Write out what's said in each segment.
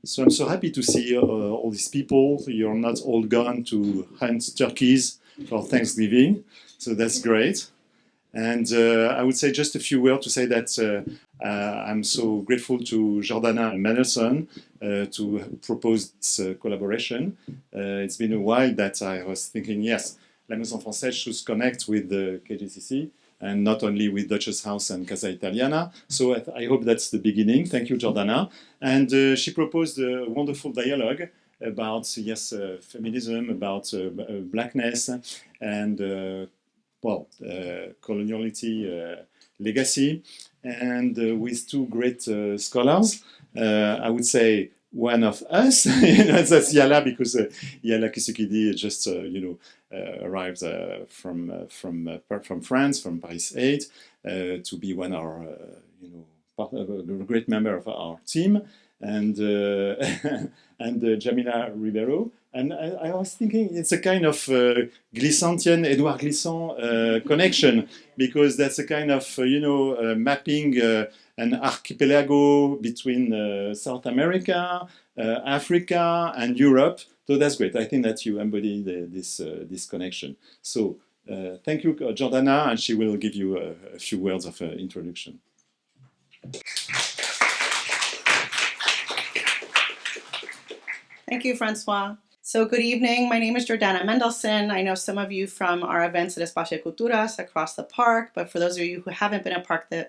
So I'm so happy to see all these people. You're not all gone to hunt turkeys for Thanksgiving, so that's great. And I would say just a few words to say that I'm so grateful to Jordana and Mendelson to propose this collaboration. It's been a while that I was thinking, yes, La Maison Française should connect with the KGCC and not only with Duchess House and Casa Italiana. So I hope that's the beginning. Thank you, Jordana. And she proposed a wonderful dialogue about, yes, feminism, about blackness, and coloniality legacy, and with two great scholars. I would say one of us, that's Yala, because Yala Kisukidi just arrived from France, from Paris 8, to be one of our a great member of our team, and and Djamila Ribeiro. And I was thinking it's a kind of Glissantian, Edouard Glissant connection, because that's a kind of, mapping an archipelago between South America, Africa, and Europe. So that's great. I think that you embody this connection. So thank you, Jordana, and she will give you a few words of introduction. Thank you, Francois. So good evening. My name is Jordana Mendelson. I know some of you from our events at Espacio Culturas across the park, but for those of you who haven't been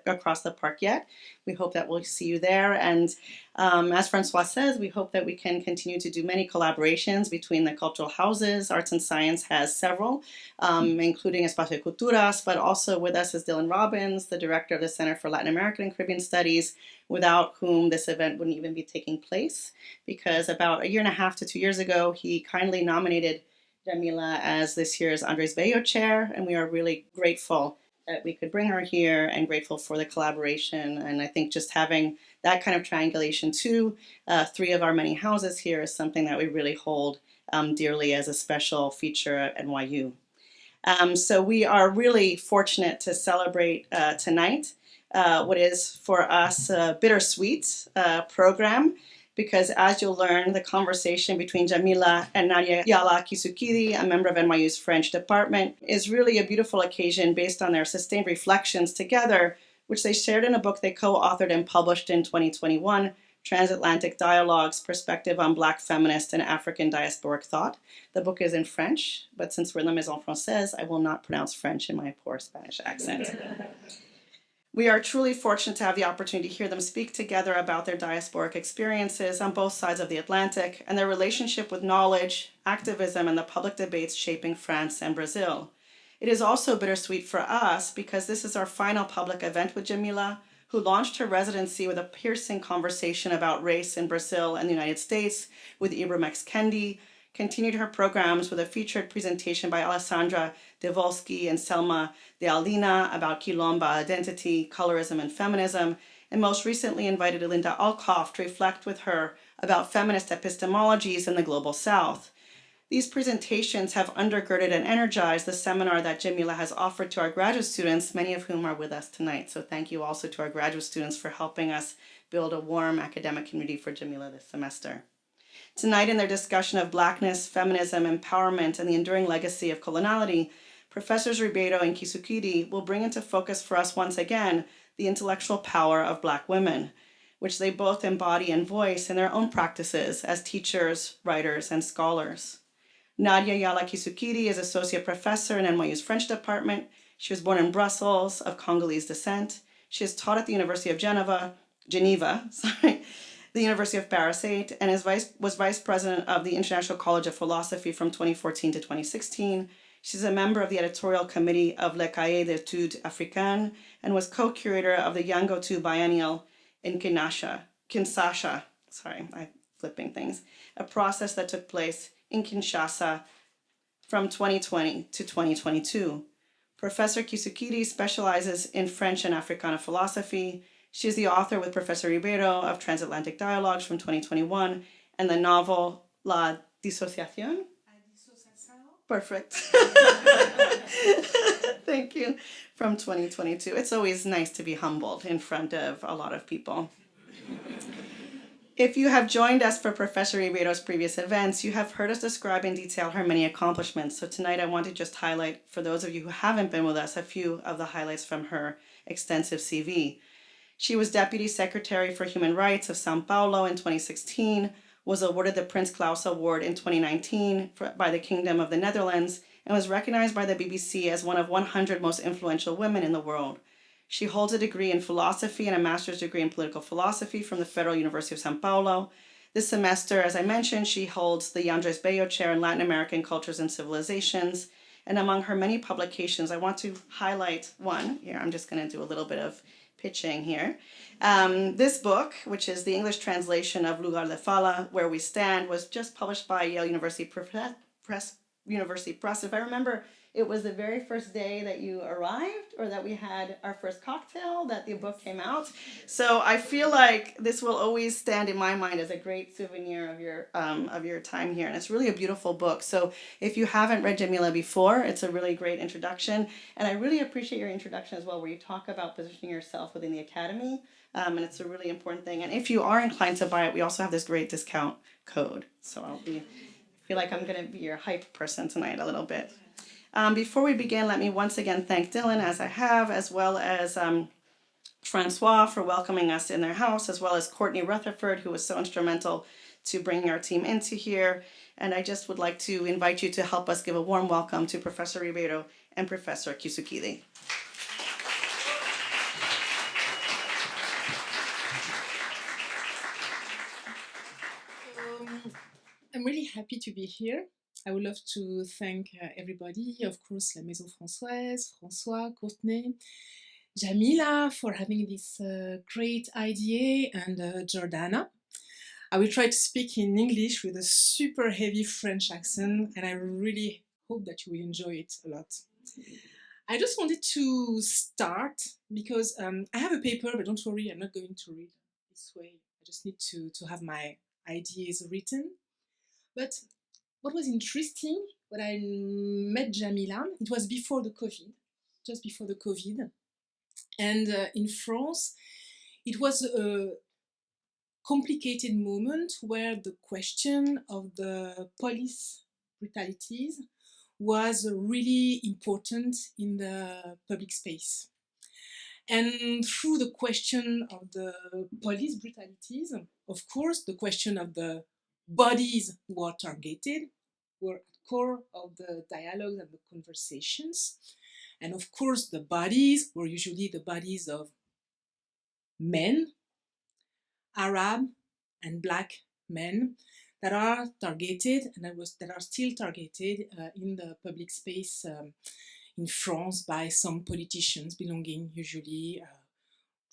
across the park yet, we hope that we'll see you there. And as Francois says, we hope that we can continue to do many collaborations between the cultural houses. Arts and Science has several, including Espacio Culturas, but also with us is Dylan Robbins, the director of the Center for Latin American and Caribbean Studies, without whom this event wouldn't even be taking place, because about 1.5 to 2 years ago, he kindly nominated Djamila as this year's Andres Bello Chair, and we are really grateful that we could bring her here and grateful for the collaboration. And I think just having that kind of triangulation to 3 of our many houses here is something that we really hold dearly as a special feature at NYU. So we are really fortunate to celebrate tonight what is for us a bittersweet program, because as you'll learn, the conversation between Djamila and Nadia Yala Kisukidi, a member of NYU's French department, is really a beautiful occasion based on their sustained reflections together, which they shared in a book they co-authored and published in 2021, Transatlantic Dialogues, Perspective on Black Feminist and African Diasporic Thought. The book is in French, but since we're in La Maison Française, I will not pronounce French in my poor Spanish accent. We are truly fortunate to have the opportunity to hear them speak together about their diasporic experiences on both sides of the Atlantic and their relationship with knowledge, activism, and the public debates shaping France and Brazil. It is also bittersweet for us because this is our final public event with Djamila, who launched her residency with a piercing conversation about race in Brazil and the United States with Ibram X. Kendi, continued her programs with a featured presentation by Alessandra Devolsky and Selma de Aldina about Quilomba identity, colorism, and feminism, and most recently invited Linda Alkoff to reflect with her about feminist epistemologies in the Global South. These presentations have undergirded and energized the seminar that Djamila has offered to our graduate students, many of whom are with us tonight. So thank you also to our graduate students for helping us build a warm academic community for Djamila this semester. Tonight, in their discussion of Blackness, feminism, empowerment, and the enduring legacy of coloniality, Professors Ribeiro and Kisukidi will bring into focus for us once again the intellectual power of Black women, which they both embody and voice in their own practices as teachers, writers, and scholars. Nadia Yala Kisukidi is Associate Professor in NYU's French Department. She was born in Brussels, of Congolese descent. She has taught at the University of Geneva, the University of Paris 8, and was Vice President of the International College of Philosophy from 2014 to 2016. She's a member of the editorial committee of Le Cahier d'études africaines and was co-curator of the Yangotu Biennial in Kinshasa, I'm flipping things, a process that took place in Kinshasa from 2020 to 2022. Professor Kisukidi specializes in French and Africana philosophy. She is the author with Professor Ribeiro of Transatlantic Dialogues from 2021 and the novel La Dissociation. Perfect. Thank you. From 2022. It's always nice to be humbled in front of a lot of people. If you have joined us for Professor Ribeiro's previous events, you have heard us describe in detail her many accomplishments. So tonight I want to just highlight, for those of you who haven't been with us, a few of the highlights from her extensive CV. She was Deputy Secretary for Human Rights of Sao Paulo in 2016, was awarded the Prince Claus Award in 2019 by the Kingdom of the Netherlands, and was recognized by the BBC as one of 100 most influential women in the world. She holds a degree in philosophy and a master's degree in political philosophy from the Federal University of Sao Paulo. This semester, as I mentioned, she holds the Andres Bello Chair in Latin American Cultures and Civilizations. And among her many publications, I want to highlight one. Here, I'm just going to do a little bit of pitching here. This book, which is the English translation of Lugar de Fala, Where We Stand, was just published by Yale University Press. If I remember, it was the very first day that you arrived, or that we had our first cocktail, that the book came out. So I feel like this will always stand in my mind as a great souvenir of your time here, and it's really a beautiful book. So if you haven't read Djamila before, it's a really great introduction, and I really appreciate your introduction as well, where you talk about positioning yourself within the academy, and it's a really important thing. And if you are inclined to buy it, we also have this great discount code. So I feel like I'm going to be your hype person tonight a little bit. Before we begin, let me once again thank Dylan, as I have, as well as Francois for welcoming us in their house, as well as Courtney Rutherford, who was so instrumental to bringing our team into here. And I just would like to invite you to help us give a warm welcome to Professor Ribeiro and Professor Kisukidi. I'm really happy to be here. I would love to thank everybody, of course, la Maison Française, François, Courtney, Djamila for having this great idea, and Jordana. I will try to speak in English with a super heavy French accent, and I really hope that you will enjoy it a lot. I just wanted to start because I have a paper, but don't worry, I'm not going to read this way. I just need to have my ideas written. But what was interesting when I met Djamila, it was before the COVID, just before the COVID. And in France, it was a complicated moment where the question of the police brutalities was really important in the public space. And through the question of the police brutalities, of course, the question of the bodies who are targeted were at the core of the dialogues and the conversations. And of course, the bodies were usually the bodies of men, Arab and Black men, that are targeted and that are still targeted in the public space in France by some politicians belonging usually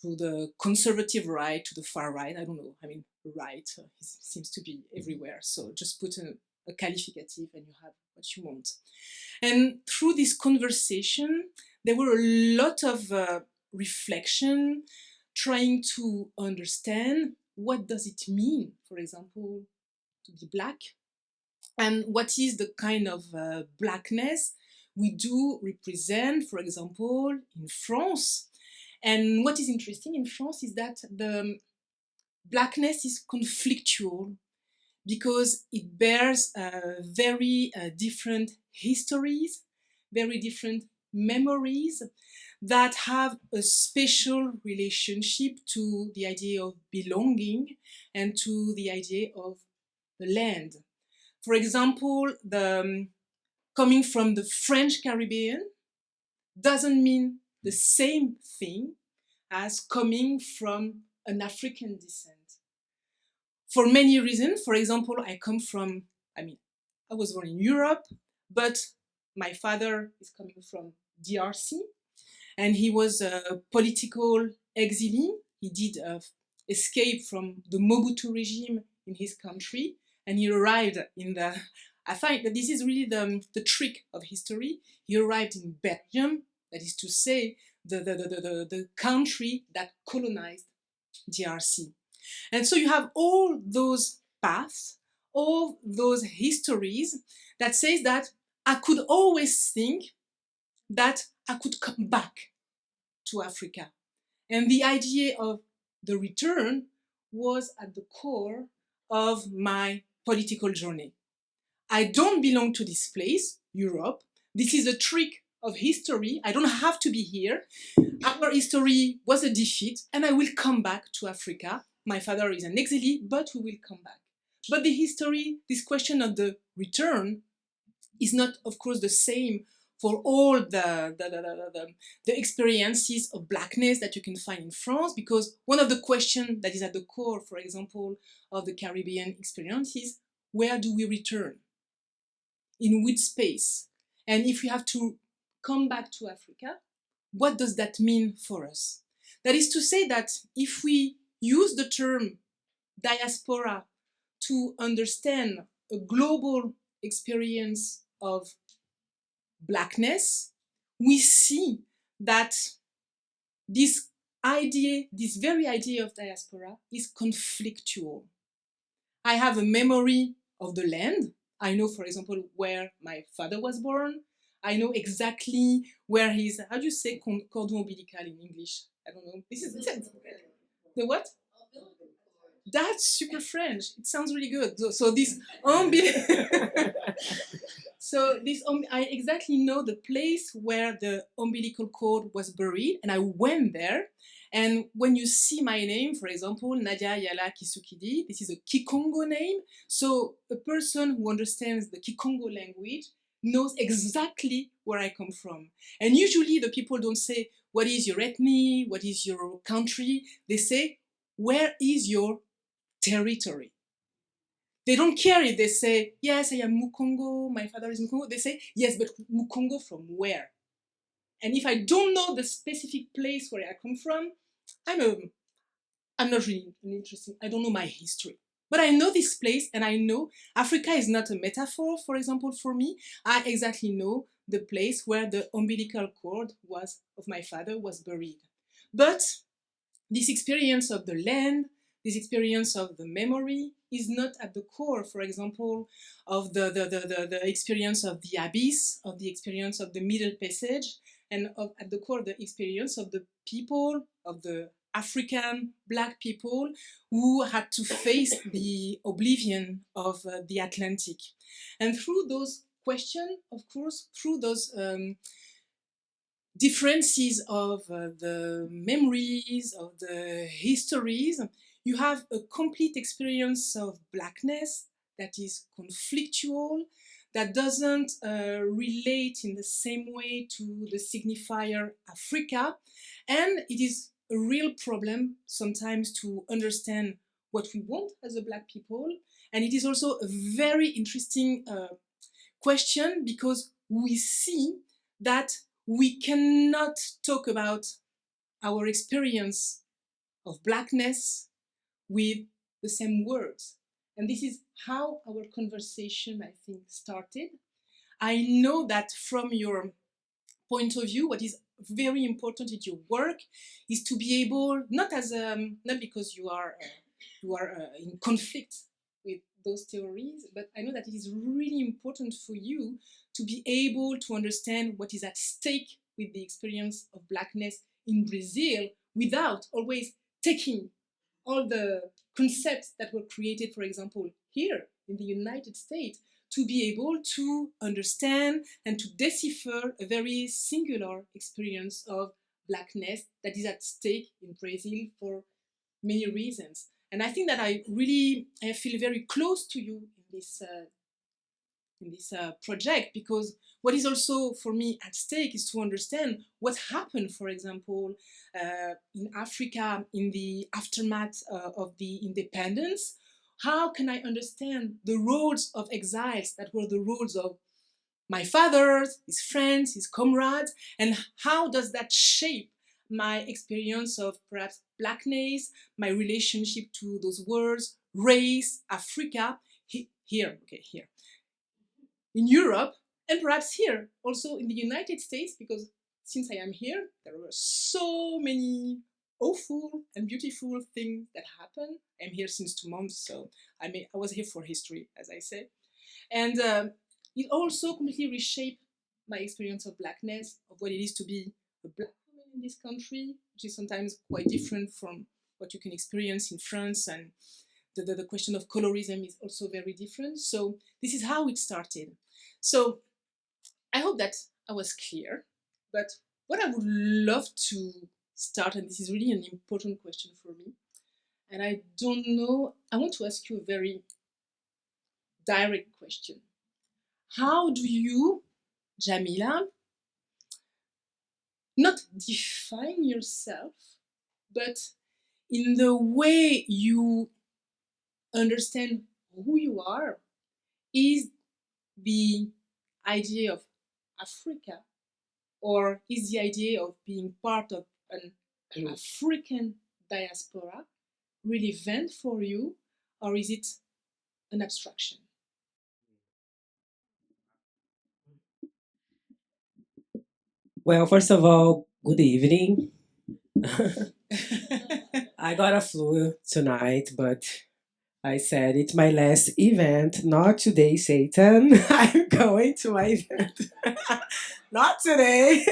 to the conservative right, to the far right. I don't know. I mean, right seems to be everywhere. So just put a qualificative and you have what you want. And through this conversation, there were a lot of reflection, trying to understand what does it mean, for example, to be Black, and what is the kind of Blackness we do represent, for example, in France. And what is interesting in France is that the Blackness is conflictual because it bears very different histories, very different memories that have a special relationship to the idea of belonging and to the idea of the land. For example, coming from the French Caribbean doesn't mean the same thing as coming from an African descent. For many reasons. For example, I was born in Europe, but my father is coming from DRC, and he was a political exilee. He did escape from the Mobutu regime in his country, and he arrived in the, I find that this is really the trick of history. He arrived in Belgium, that is to say, the country that colonized DRC. And so you have all those paths, all those histories that says that I could always think that I could come back to Africa. And the idea of the return was at the core of my political journey. I don't belong to this place, Europe. This is a trick of history. I don't have to be here. Our history was a defeat, and I will come back to Africa. My father is an exile, but we will come back. But the history, this question of the return, is not, of course, the same for all the experiences of blackness that you can find in France, because one of the questions that is at the core, for example, of the Caribbean experience is, where do we return? In which space? And if we have to come back to Africa, what does that mean for us? That is to say that if we use the term diaspora to understand a global experience of blackness, we see that this idea, this very idea of diaspora, is conflictual. I have a memory of the land. I know, for example, where my father was born. I know exactly where his, how do you say cordon umbilical in English? I don't know. This is the what? That's super French. It sounds really good. So this so this I exactly know the place where the umbilical cord was buried, and I went there. And when you see my name, for example, Nadia, Yala, Kisukidi, this is a Kikongo name. So a person who understands the Kikongo language knows exactly where I come from. And usually the people don't say, what is your ethnic? What is your country? They say, where is your territory? They don't care if they say, yes, I am Mukongo, my father is Mukongo. They say, yes, but Mukongo from where? And if I don't know the specific place where I come from, I'm not really interested. I don't know my history. But I know this place, and I know Africa is not a metaphor, for example, for me. I exactly know the place where the umbilical cord of my father was buried. But this experience of the land, this experience of the memory is not at the core, for example, of the experience of the abyss, of the experience of the Middle Passage, and at the core of the experience of the people, of the African Black people who had to face the oblivion of the Atlantic. And through those questions, of course, through those differences of the memories, of the histories, you have a complete experience of blackness that is conflictual, that doesn't relate in the same way to the signifier Africa, and it is a real problem sometimes to understand what we want as a Black people, and it is also a very interesting question because we see that we cannot talk about our experience of blackness with the same words. And this is how our conversation, I think, started. I know that from your point of view, what is very important in your work is to be able, not because you are in conflict with those theories, but I know that it is really important for you to be able to understand what is at stake with the experience of blackness in Brazil without always taking all the concepts that were created, for example, here in the United States, to be able to understand and to decipher a very singular experience of blackness that is at stake in Brazil for many reasons. And I think that I feel very close to you in this project, because what is also for me at stake is to understand what happened, for example, in Africa in the aftermath of the independence. How can I understand the roles of exiles that were the roles of my father, his friends, his comrades, and how does that shape my experience of perhaps blackness, my relationship to those words, race, Africa, here, in Europe, and perhaps here, also in the United States, because since I am here, there were so many awful and beautiful things that happened. I'm here since 2 months, so I was here for history, as I say. And it also completely reshaped my experience of blackness, of what it is to be a Black woman in this country, which is sometimes quite different from what you can experience in France, and the question of colorism is also very different. So this is how it started. So I hope that I was clear, but what I would love to start, and this is really an important question for me, and I don't know, I want to ask you a very direct question. How do you, Djamila, not define yourself, but in the way you understand who you are, is the idea of Africa, or is the idea of being part of an African diaspora relevant for you, or is it an abstraction? Well, first of all, good evening. I got a flu tonight, but I said it's my last event. Not today, Satan. I'm going to my event. Not today.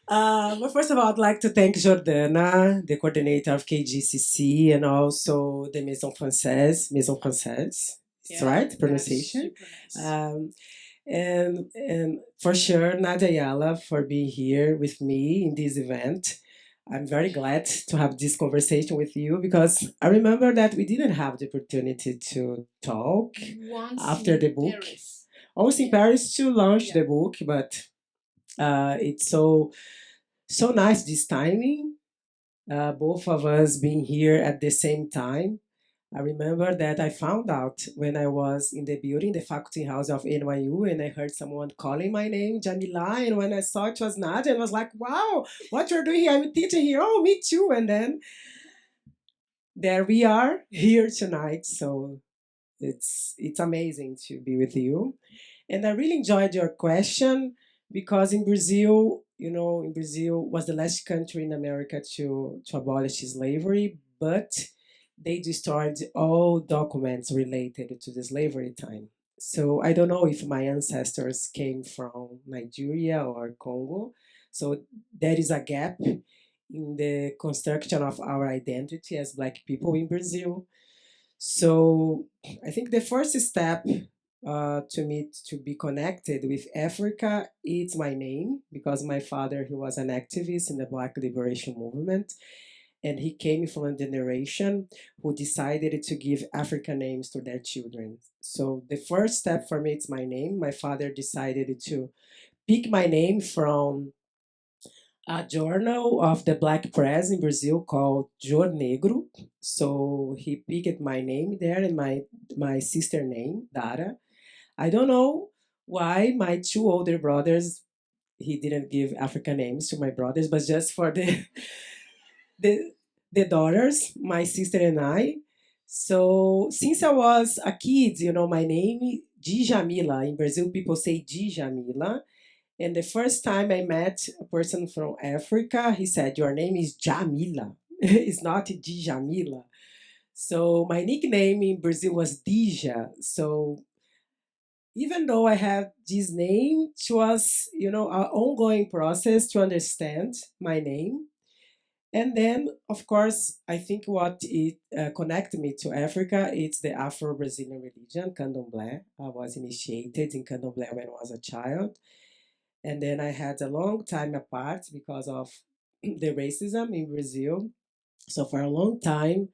But first of all, I'd like to thank Jordana, the coordinator of KGCC, and also the Maison Française. Maison Française. It's right, pronunciation. And for sure, Nadia Yala for being here with me in this event. I'm very glad to have this conversation with you because I remember that we didn't have the opportunity to talk after the book. Almost in Paris to launch the book, but it's so nice this timing. Both of us being here at the same time. I remember that I found out when I was in the building, the faculty house of NYU, and I heard someone calling my name, Djamila, and when I saw it was Nadia, I was like, wow, what you're doing here? I'm teaching here. Oh, me too. And then there we are here tonight. So it's amazing to be with you. And I really enjoyed your question because in Brazil, in Brazil was the last country in America to abolish slavery, but they destroyed all documents related to the slavery time. So I don't know if my ancestors came from Nigeria or Congo. So there is a gap in the construction of our identity as Black people in Brazil. So I think the first step to me to be connected with Africa is my name, because my father, he was an activist in the Black liberation movement, and he came from a generation who decided to give African names to their children. So the first step for me is my name. My father decided to pick my name from a journal of the Black press in Brazil called Jor Negro. So he picked my name there and my sister name, Dara. I don't know why my two older brothers, he didn't give African names to my brothers, but just for the daughters, my sister and I. So since I was a kid, my name Djamila. In Brazil, people say Djamila. And the first time I met a person from Africa, he said, "Your name is Djamila. It's not Djamila." So my nickname in Brazil was Dija. So even though I had this name, it was, an ongoing process to understand my name. And then, of course, I think what it connected me to Africa, it's the Afro-Brazilian religion, Candomblé. I was initiated in Candomblé when I was a child. And then I had a long time apart because of the racism in Brazil. So for a long time,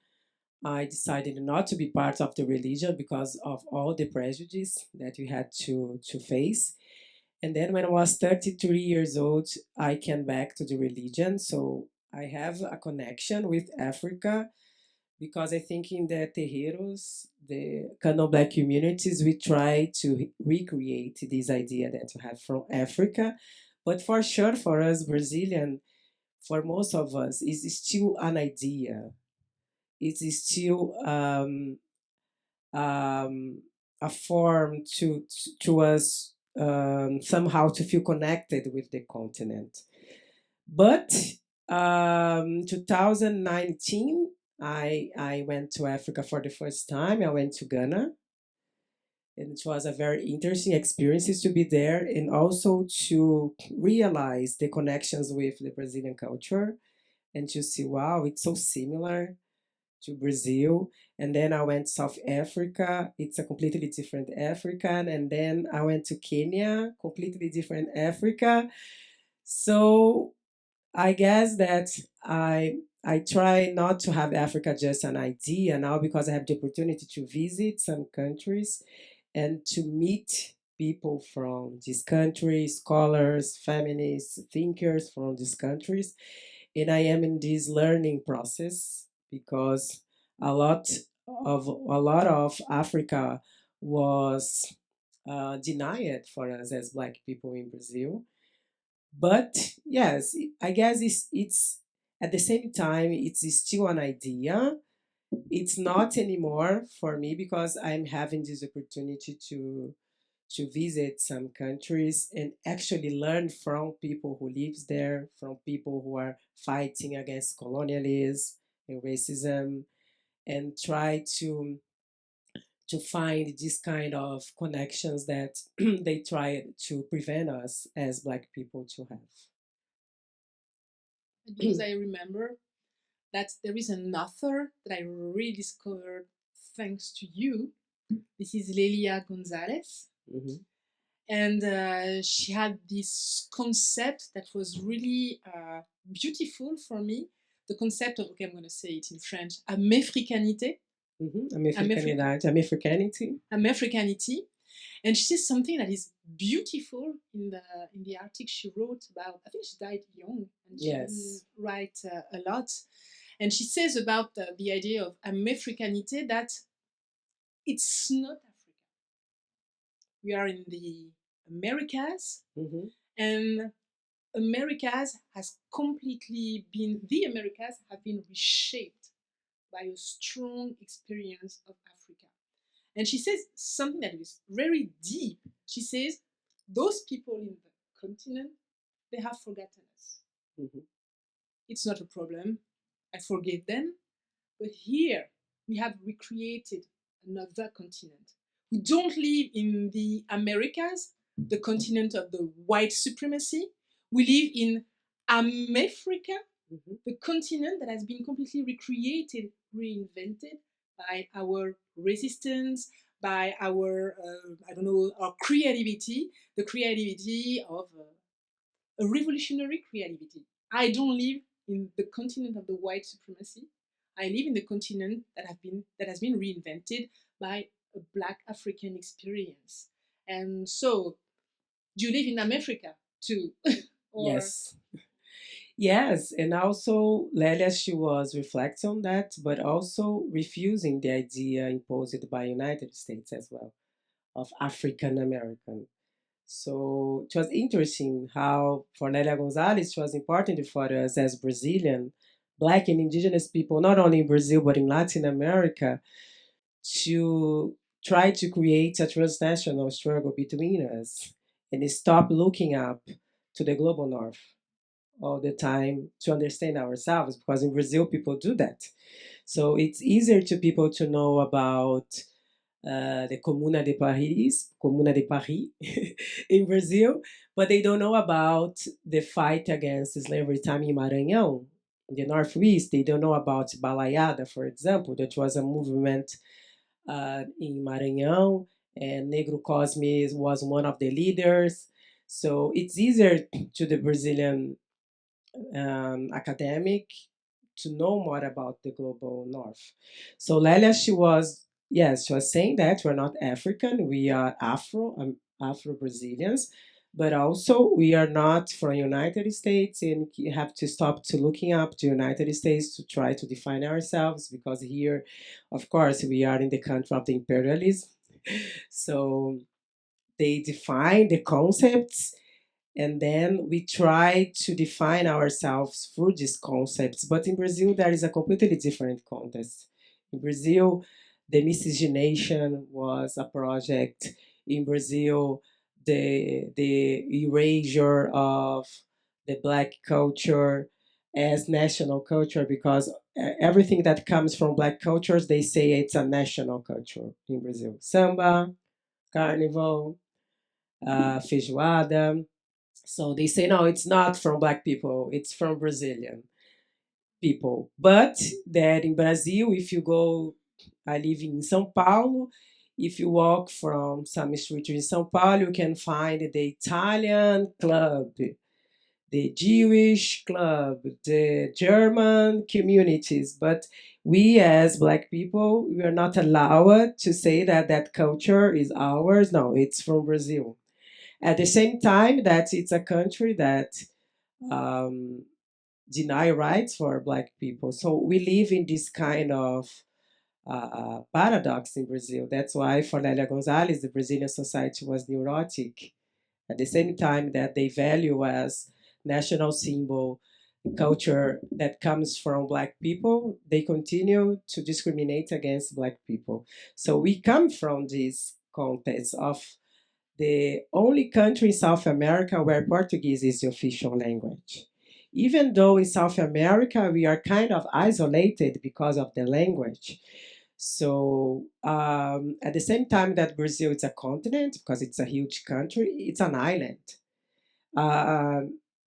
I decided not to be part of the religion because of all the prejudice that we had to face. And then when I was 33 years old, I came back to the religion. So I have a connection with Africa because I think in the terreiros, the Candomblé communities, we try to recreate this idea that we have from Africa. But for sure, for us Brazilian, for most of us, it's still an idea. It is still a form to us somehow to feel connected with the continent. But 2019, I went to Africa for the first time. I went to Ghana, and it was a very interesting experience to be there and also to realize the connections with the Brazilian culture. and to see, wow, it's so similar to Brazil. And then I went South Africa. It's a completely different African. And then I went to Kenya, completely different Africa. So I guess that I try not to have Africa just an idea now because I have the opportunity to visit some countries and to meet people from these countries, scholars, feminists, thinkers from these countries. And I am in this learning process because a lot a lot of Africa was denied for us as Black people in Brazil. But yes, I guess it's at the same time it's still an idea. It's not anymore for me because I'm having this opportunity to visit some countries and actually learn from people who lives there, from people who are fighting against colonialism and racism, and try to find this kind of connections that they try to prevent us as Black people to have. Because I remember that there is an author that I rediscovered thanks to you. This is Lelia Gonzalez. Mhm. And she had this concept that was really beautiful for me. The concept of, okay, I'm going to say it in French, américanité. Americanity. Americanity. And she says something that is beautiful in the article she wrote about. I think she died young and she didn't write a lot. And she says about the idea of Americanité that it's not Africa. We are in the Americas, and Americas has completely been, the Americas have been reshaped by a strong experience of Africa. And she says something that is very deep. She says, those people in the continent, they have forgotten us. It's not a problem. I forgive them. But here, we have recreated another continent. We don't live in the Americas, the continent of the white supremacy. We live in America, the continent that has been completely recreated, reinvented by our resistance, by our, I don't know, our creativity, the creativity of a revolutionary creativity. I don't live in the continent of the white supremacy. I live in the continent that has been reinvented by a Black African experience. And so, do you live in America too? Or... Yes, and also Lelia, she was reflecting on that, but also refusing the idea imposed by United States as well of African American. So it was interesting how for Lelia Gonzalez it was important for us as Brazilian, Black and Indigenous people, not only in Brazil but in Latin America, to try to create a transnational struggle between us and stop looking up to the global north all the time to understand ourselves, because in Brazil people do that. So it's easier to people to know about the Comuna de Paris in Brazil, but they don't know about the fight against slavery time in Maranhão, in the Northeast. They don't know about Balaiada, for example, that was a movement in Maranhão, and Negro Cosme was one of the leaders. So it's easier to the Brazilian academic to know more about the global north. So Lelia, she was saying that we're not African, we are Afro-Brazilians, but also we are not from United States, and you have to stop to looking up to United States to try to define ourselves, because here, of course, we are in the country of the imperialism. So they define the concepts, and then we try to define ourselves through these concepts. But in Brazil, there is a completely different context. In Brazil, the miscegenation was a project. In Brazil, the erasure of the Black culture as national culture, because everything that comes from Black cultures, they say it's a national culture in Brazil. Samba, carnival, feijoada. So they say, no, it's not from Black people, it's from Brazilian. people. But that in Brazil, if you go, I live in São Paulo, if you walk from some street in São Paulo, you can find the Italian club, the Jewish club, the German communities. But we as Black people, we are not allowed to say that that culture is ours. No, it's from Brazil. At the same time, that it's a country that um, deny rights for Black people. So we live in this kind of paradox in Brazil. That's why for Lélia Gonzalez, the Brazilian society was neurotic. At the same time that they value as national symbol culture that comes from Black people, they continue to discriminate against Black people. So we come from this context of the only country in South America where Portuguese is the official language. Even though in South America we are kind of isolated because of the language. So at the same time that Brazil is a continent, because it's a huge country, it's an island.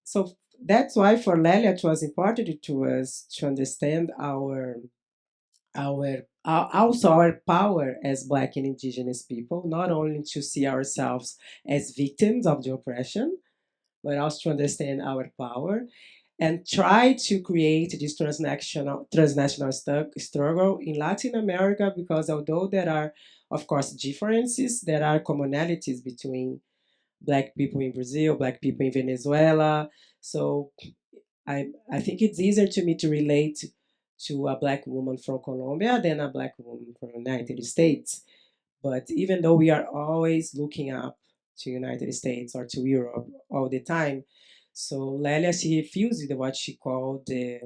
So that's why for Lélia it was important to us to understand also our power as Black and Indigenous people, not only to see ourselves as victims of the oppression, but also to understand our power and try to create this transnational struggle in Latin America, because although there are, of course, differences, there are commonalities between Black people in Brazil, Black people in Venezuela. So I think it's easier to me to relate to a Black woman from Colombia than a Black woman from the United States. But even though we are always looking up to United States or to Europe all the time, so Lélia, she refused what she called the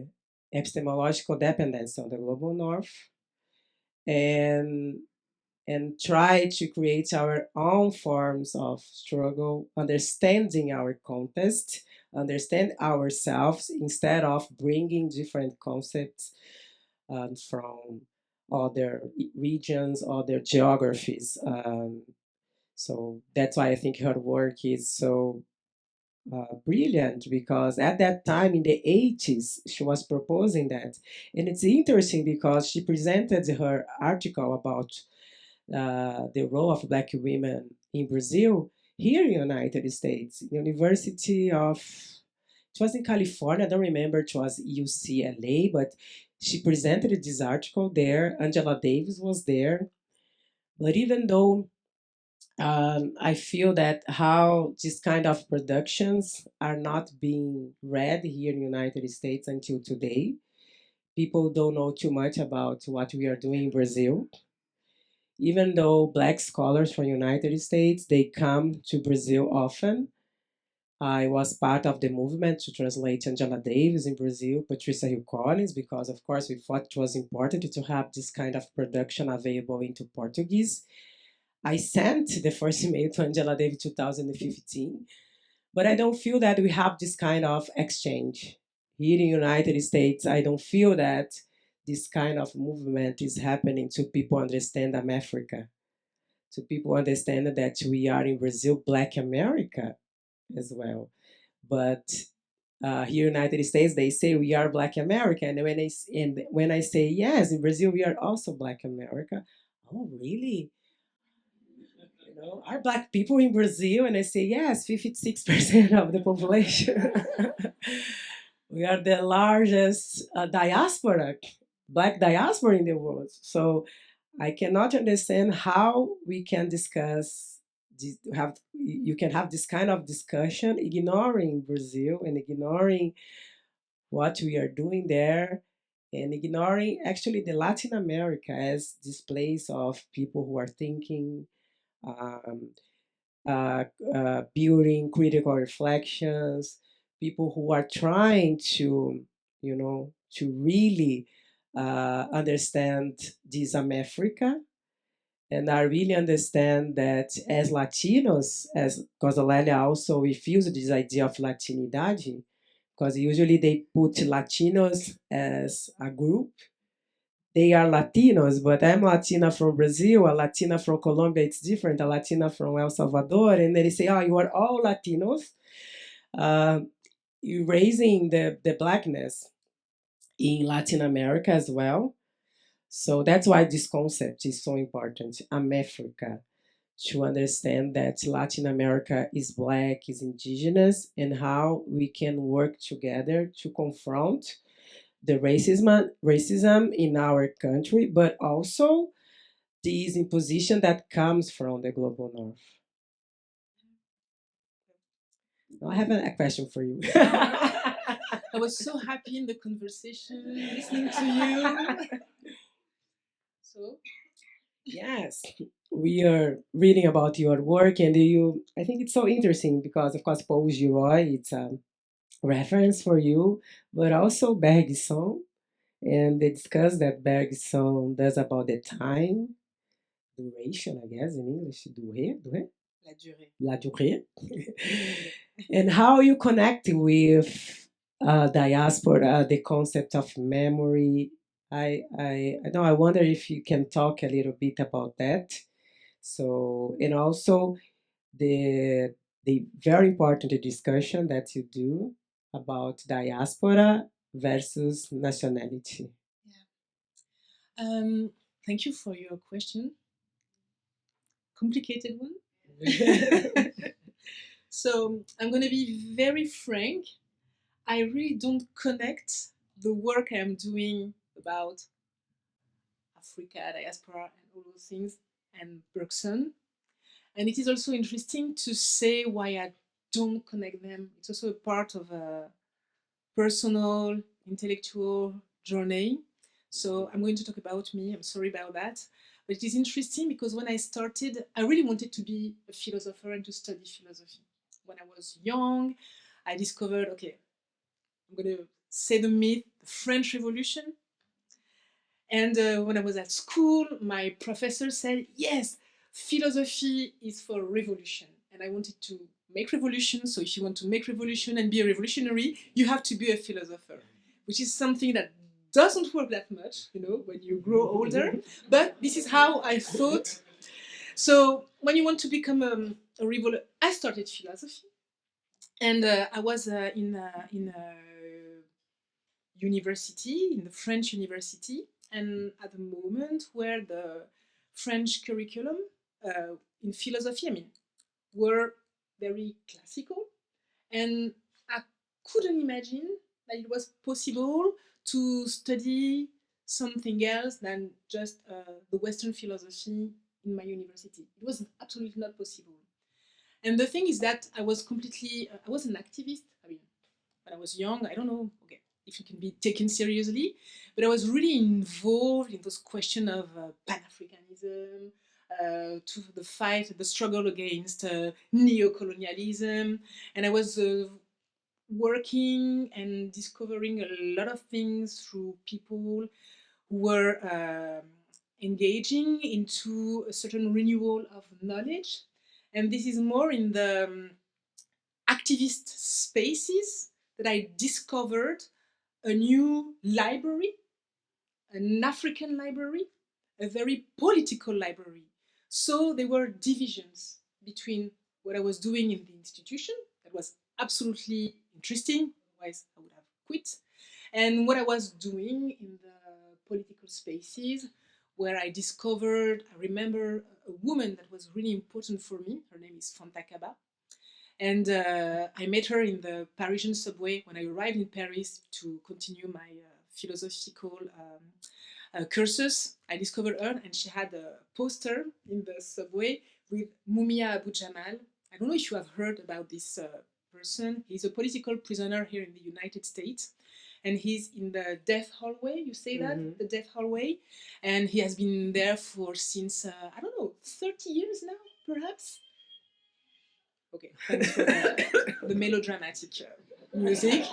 epistemological dependence on the global north, and try to create our own forms of struggle, understanding our context, understand ourselves, instead of bringing different concepts from other regions, other geographies. So that's why I think her work is so brilliant, because at that time in the 80s, she was proposing that. And it's interesting because she presented her article about the role of Black women in Brazil here in the United States, University of, it was in California, I don't remember, it was UCLA, but she presented this article there. Angela Davis was there. But even though I feel that how this kind of productions are not being read here in the United States until today, people don't know too much about what we are doing in Brazil. Even though Black scholars from United States, they come to Brazil often. I was part of the movement to translate Angela Davis in Brazil, Patricia Hill Collins, because of course we thought it was important to have this kind of production available into Portuguese. I sent the first email to Angela Davis 2015, but I don't feel that we have this kind of exchange. Here in the United States, I don't feel that this kind of movement is happening to people understand Africa, to people understand that we are in Brazil, Black America as well. But here in the United States, they say we are Black America. And when I say, yes, in Brazil, we are also Black America. Oh, really? You know, are Black people in Brazil? And I say, yes, 56% of the population. We are the largest diaspora, Black diaspora in the world. So I cannot understand how we can discuss, you can have this kind of discussion ignoring Brazil and ignoring what we are doing there, and ignoring actually the Latin America as this place of people who are thinking, um, building critical reflections, people who are trying to, to really understand this Africa. And I really understand that as Latinos, as Cosalelia also refused this idea of Latinidade, because usually they put Latinos as a group. They are Latinos, but I'm Latina from Brazil, a Latina from Colombia, it's different, a Latina from El Salvador, and then they say, oh, you are all Latinos, erasing the Blackness. in Latin America as well. So that's why this concept is so important. Africa, to understand that Latin America is Black, is indigenous, and how we can work together to confront the racism in our country, but also this imposition that comes from the global north. Now I have a question for you. I was so happy in the conversation, listening to you. So, yes, we are reading about your work, and I think it's so interesting because, of course, Paul Giroy, it's a reference for you, but also Bergson, and they discuss that Bergson does about the time, duration, I guess, in English, durée, la durée. la durée, and how you connect with diaspora, the concept of memory. I know. I wonder if you can talk a little bit about that. So, and also the very important discussion that you do about diaspora versus nationality. Yeah. Thank you for your question. Complicated one. So I'm going to be very frank. I really don't connect the work I'm doing about Africa, diaspora, and all those things, and Bergson. And it is also interesting to say why I don't connect them. It's also a part of a personal, intellectual journey. So I'm going to talk about me. I'm sorry about that. But it is interesting because when I started, I really wanted to be a philosopher and to study philosophy. When I was young, I discovered, okay, I'm going to say the myth, the French Revolution. And when I was at school, my professor said, yes, philosophy is for revolution. And I wanted to make revolution. So if you want to make revolution and be a revolutionary, you have to be a philosopher, which is something that doesn't work that much, when you grow older. But this is how I thought. So when you want to become a revolutionary, I started philosophy. And I was in university, in the French university, and at the moment where the French curriculum in philosophy, were very classical, and I couldn't imagine that it was possible to study something else than just the Western philosophy in my university. It was absolutely not possible. And the thing is that I was I was an activist. When I was young, I don't know, okay, if it can be taken seriously, but I was really involved in those questions of Pan-Africanism, to the fight, the struggle against neo-colonialism, and I was working and discovering a lot of things through people who were engaging into a certain renewal of knowledge, and this is more in the activist spaces that I discovered a new library, an African library, a very political library. So there were divisions between what I was doing in the institution, that was absolutely interesting, otherwise I would have quit, and what I was doing in the political spaces, where I discovered, I remember a woman that was really important for me. Her name is Fanta Kaba. And I met her in the Parisian subway when I arrived in Paris to continue my philosophical cursus. I discovered her, and she had a poster in the subway with Mumia Abu Jamal. I don't know if you have heard about this person. He's a political prisoner here in the United States, and he's in the death hallway. You say that? Mm-hmm. The death hallway, and he has been there for since I don't know, 30 years now, perhaps. Okay, thanks for the melodramatic music.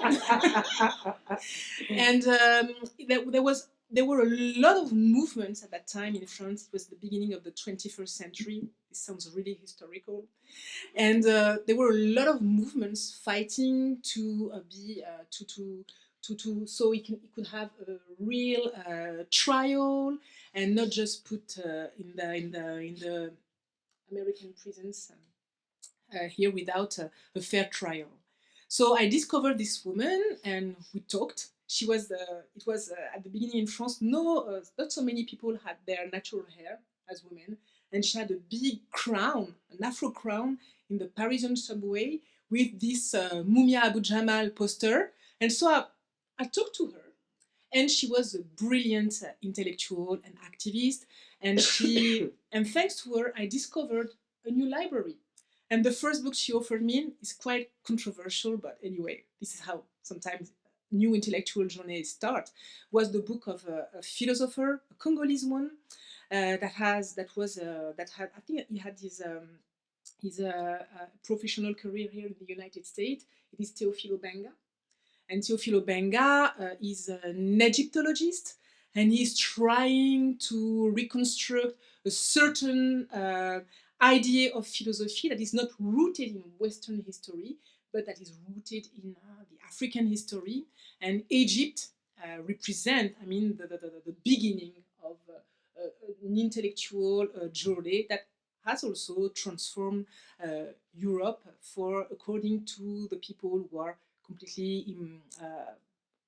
And there were a lot of movements at that time in France. It was the beginning of the 21st century. This sounds really historical. And there were a lot of movements fighting to so he could have a real trial and not just put in the American prisons here without a fair trial. So I discovered this woman, and we talked. She was, it was at the beginning in France, not so many people had their natural hair as women, and she had a big crown, an Afro crown, in the Parisian subway with this Mumia Abu Jamal poster. And so I talked to her, and she was a brilliant intellectual and activist. And and thanks to her, I discovered a new library. And the first book she offered me is quite controversial, but anyway, this is how sometimes new intellectual journeys start. Was the book of a philosopher, a Congolese one, that had, I think he had his professional career here in the United States. It is Teofilo Benga. And Teofilo Benga is an Egyptologist, and he's trying to reconstruct a certain idea of philosophy that is not rooted in Western history, but that is rooted in the African history. And Egypt represents, I mean, the beginning of an intellectual journey that has also transformed Europe for, according to the people who are completely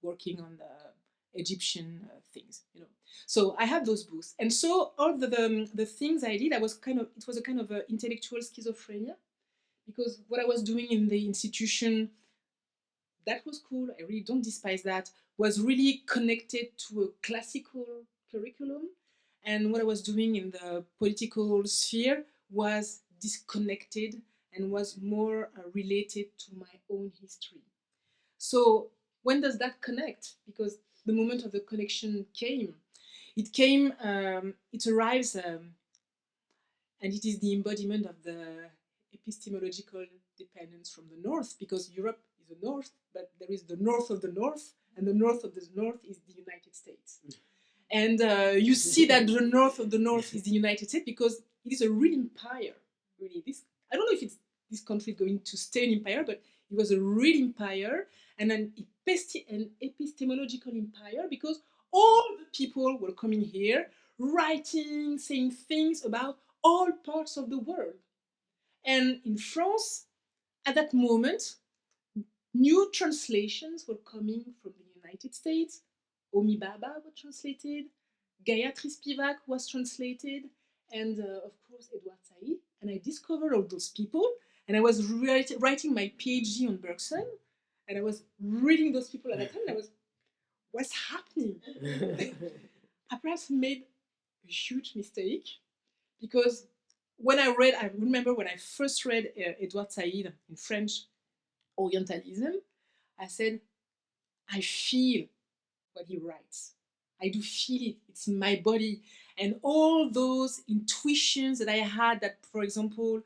working on the Egyptian things, you know. So I have those books, and so all the things I did, it was a kind of intellectual schizophrenia, because what I was doing in the institution, that was cool. I really don't despise that. Was really connected to a classical curriculum, and what I was doing in the political sphere was disconnected and was more related to my own history. So when does that connect? Because the moment of the connection came. It arrives, and it is the embodiment of the epistemological dependence from the north, because Europe is the north, but there is the north of the north, and the north of the north is the United States. And you see that the north of the north is the United States because it is a real empire. Really, I don't know if this country is going to stay an empire, but it was a real empire, and an epistemological empire, because all the people were coming here, writing, saying things about all parts of the world. And in France, at that moment, new translations were coming from the United States. Omi Baba was translated, Gayatri Spivak was translated, and of course Edward Said. And I discovered all those people, and I was writing my PhD on Bergson, and I was reading those people at that time, and I was, what's happening? I perhaps made a huge mistake, because I remember when I first read Edward Said in French Orientalism, I said, I feel what he writes. I do feel it. It's in my body. And all those intuitions that I had, that, for example,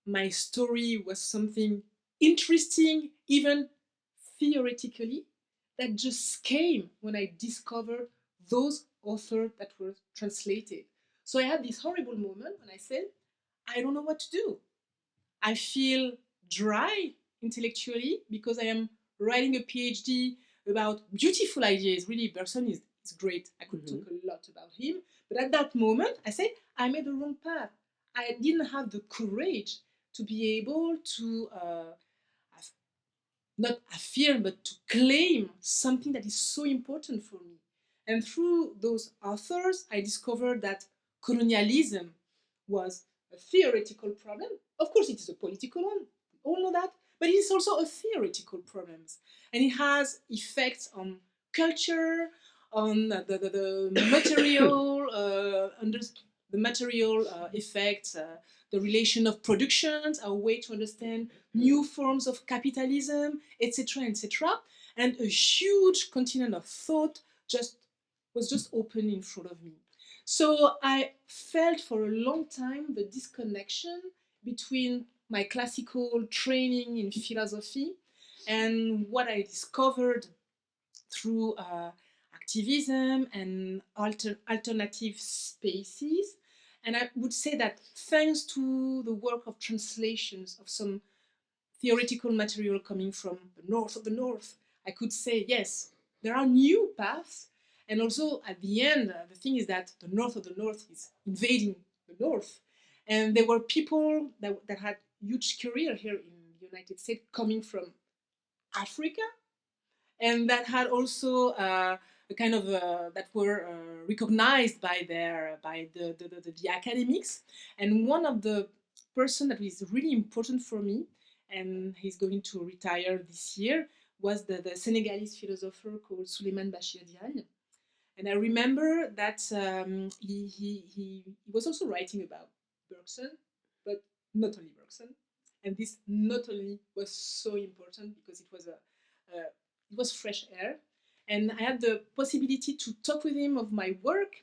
my story was something interesting, even theoretically, that just came when I discovered those authors that were translated. So I had this horrible moment when I said, I don't know what to do. I feel dry intellectually because I am writing a PhD about beautiful ideas. Really, Bergson is great. I could talk a lot about him. But at that moment, I said, I made the wrong path. I didn't have the courage to be able to not affirm, but to claim something that is so important for me. And through those authors, I discovered that colonialism was a theoretical problem. Of course, it is a political one. We all know that. But it is also a theoretical problem. And it has effects on culture, on the material, the material effects, the relation of productions, our way to understand new forms of capitalism, etc., etc. And a huge continent of thought was just open in front of me. So I felt for a long time the disconnection between my classical training in philosophy and what I discovered through activism and alternative spaces. And I would say that thanks to the work of translations of some theoretical material coming from the north of the north, I could say, yes, there are new paths. And also at the end, the thing is that the north of the north is invading the north. And there were people that had huge career here in the United States coming from Africa, and that had also a kind of that were recognized by the academics. And one of the person that is really important for me, and he's going to retire this year, was the Senegalese philosopher called Souleymane Bachir Diagne. And I remember that he was also writing about Bergson, but not only Bergson. And this not only was so important because it was fresh air, and I had the possibility to talk with him of my work.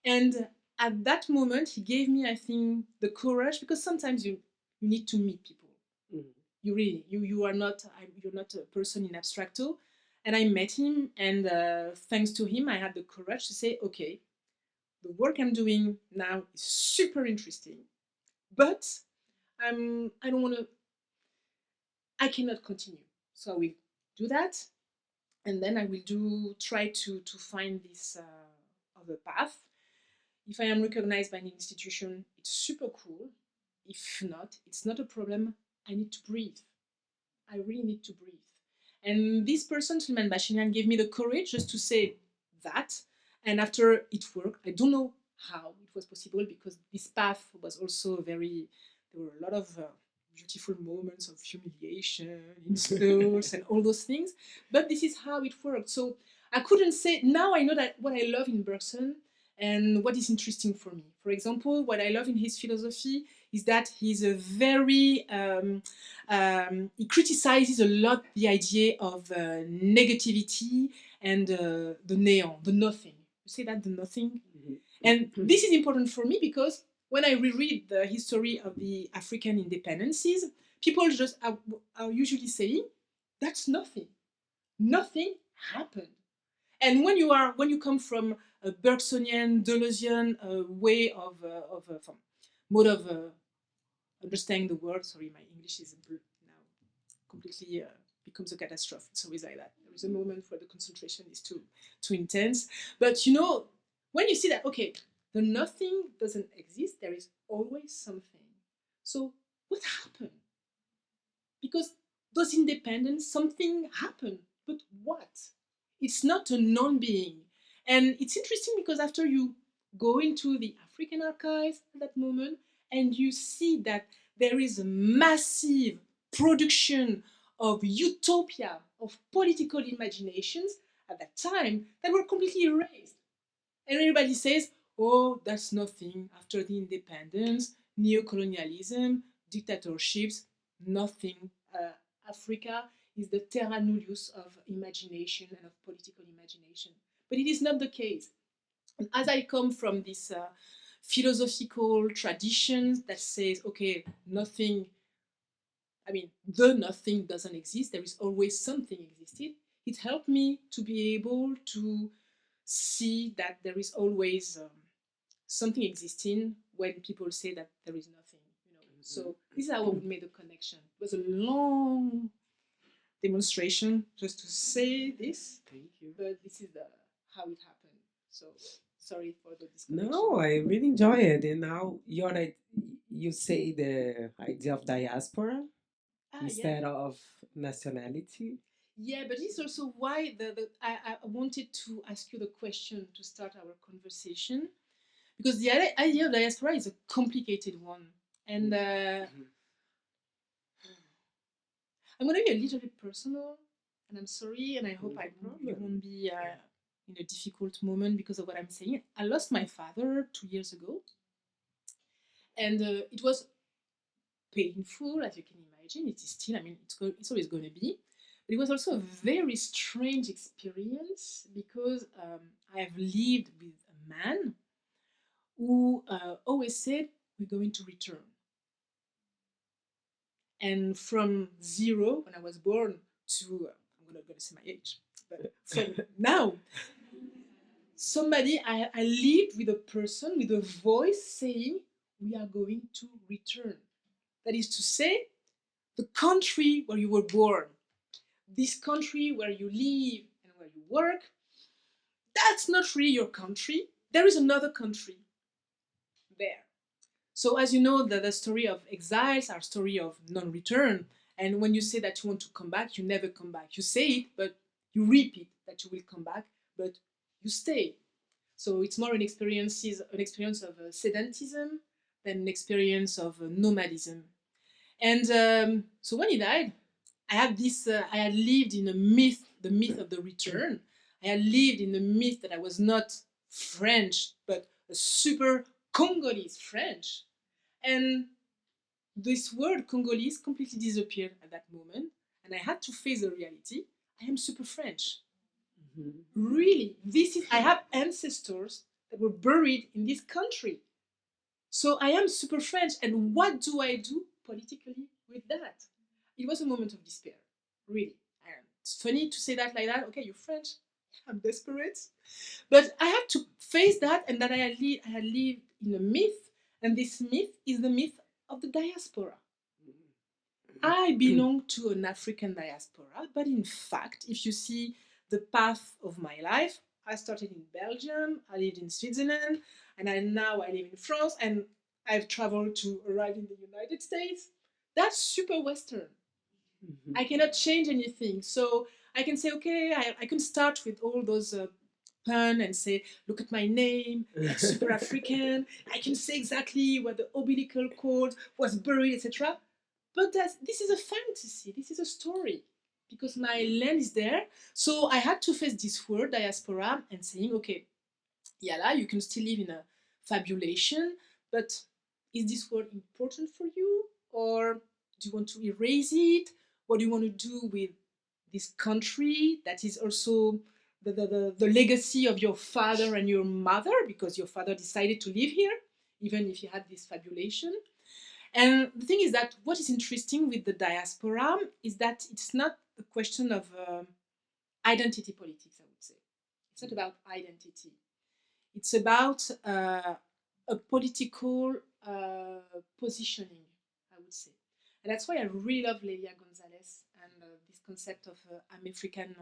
And at that moment, he gave me, I think, the courage, because sometimes you need to meet people. Mm-hmm. You are not you're not a person in abstracto. And I met him, and thanks to him, I had the courage to say, okay, the work I'm doing now is super interesting, but I don't want to, I cannot continue. So I will do that, and then I will try to find this other path. If I am recognized by an institution, it's super cool. If not, it's not a problem. I need to breathe. I really need to breathe. And this person, Souleymane Bachir, gave me the courage just to say that. And after it worked, I don't know how it was possible, because this path was also very, there were a lot of beautiful moments of humiliation in schools and all those things. But this is how it worked. So I couldn't say, now I know that what I love in Bergson and what is interesting for me. For example, what I love in his philosophy is that he's a very, he criticizes a lot the idea of negativity and the neon, the nothing. You say that, the nothing? Mm-hmm. And this is important for me because when I reread the history of the African independencies, people just are usually saying, that's nothing. Nothing happened. And when you come from a Bergsonian, Deleuzian way of mode of understanding the world, sorry, my English is now completely becomes a catastrophe. It's always like that. There is a moment where the concentration is too intense. But you know, when you see that, okay, the nothing doesn't exist, there is always something. So what happened? Because those independence, something happened. But what? It's not a non-being. And it's interesting because after you go into the African archives at that moment, and you see that there is a massive production of utopia, of political imaginations at that time that were completely erased. And everybody says, oh, that's nothing after the independence, neo-colonialism, dictatorships, nothing. Africa is the terra nullius of imagination and of political imagination. But it is not the case. And as I come from this philosophical tradition that says, okay, nothing, I mean, the nothing doesn't exist, there is always something existed, it helped me to be able to see that there is always something existing when people say that there is nothing. You know? Mm-hmm. So this is how we made the connection. It was a long demonstration just to say this. Thank you. But this is how it happened. So sorry for the disconnection. No, I really enjoy it. And now you say the idea of diaspora instead of nationality. Yeah, but it's also why I wanted to ask you the question to start our conversation, because the idea of diaspora is a complicated one. And I'm going to be a little bit personal, and I'm sorry, and I hope you won't be in a difficult moment because of what I'm saying. I lost my father 2 years ago, and it was painful, as you can imagine. It is still, I mean, it's always going to be. But it was also a very strange experience because I have lived with a man who always said, we're going to return. And from zero, when I was born, to, I'm not going to say my age, but from now, I lived with a person, with a voice saying, we are going to return. That is to say, the country where you were born, this country where you live and where you work, that's not really your country. There is another country there. So as you know, the story of exiles, our story of non-return, And when you say that you want to come back, you never come back. You say it, but you repeat that you will come back, but you stay. So it's more an experience of sedentism than an experience of nomadism. And so when he died, I had this. I had lived in a myth, the myth of the return. I had lived in the myth that I was not French, but a super Congolese French. And this word Congolese completely disappeared at that moment, and I had to face the reality. I am super French. Really, this is. I have ancestors that were buried in this country. So I am super French, and what do I do politically with that? It was a moment of despair, really. And it's funny to say that like that. Okay, you're French. I'm desperate, but I had to face that, and that I had lived in a myth, and this myth is the myth of the diaspora. I belong to an African diaspora, but in fact, if you see the path of my life, I started in Belgium, I lived in Switzerland, and now I live in France, and I've traveled to arrive in the United States. That's super Western. I cannot change anything. So I can say, okay, I can start with all those pun and say, look at my name, it's super African. I can say exactly where the umbilical cord was buried, etc. But this is a fantasy. This is a story because my land is there. So I had to face this word, diaspora, and saying, okay, Yala, you can still live in a fabulation, but is this word important for you? Or do you want to erase it? What do you want to do with this country that is also the legacy of your father and your mother, because your father decided to live here, even if he had this fabulation? And the thing is that what is interesting with the diaspora is that it's not a question of identity politics, I would say. It's not about identity. It's about a political positioning, I would say. And that's why I really love Lelia Gonzalez and this concept of Americanidad.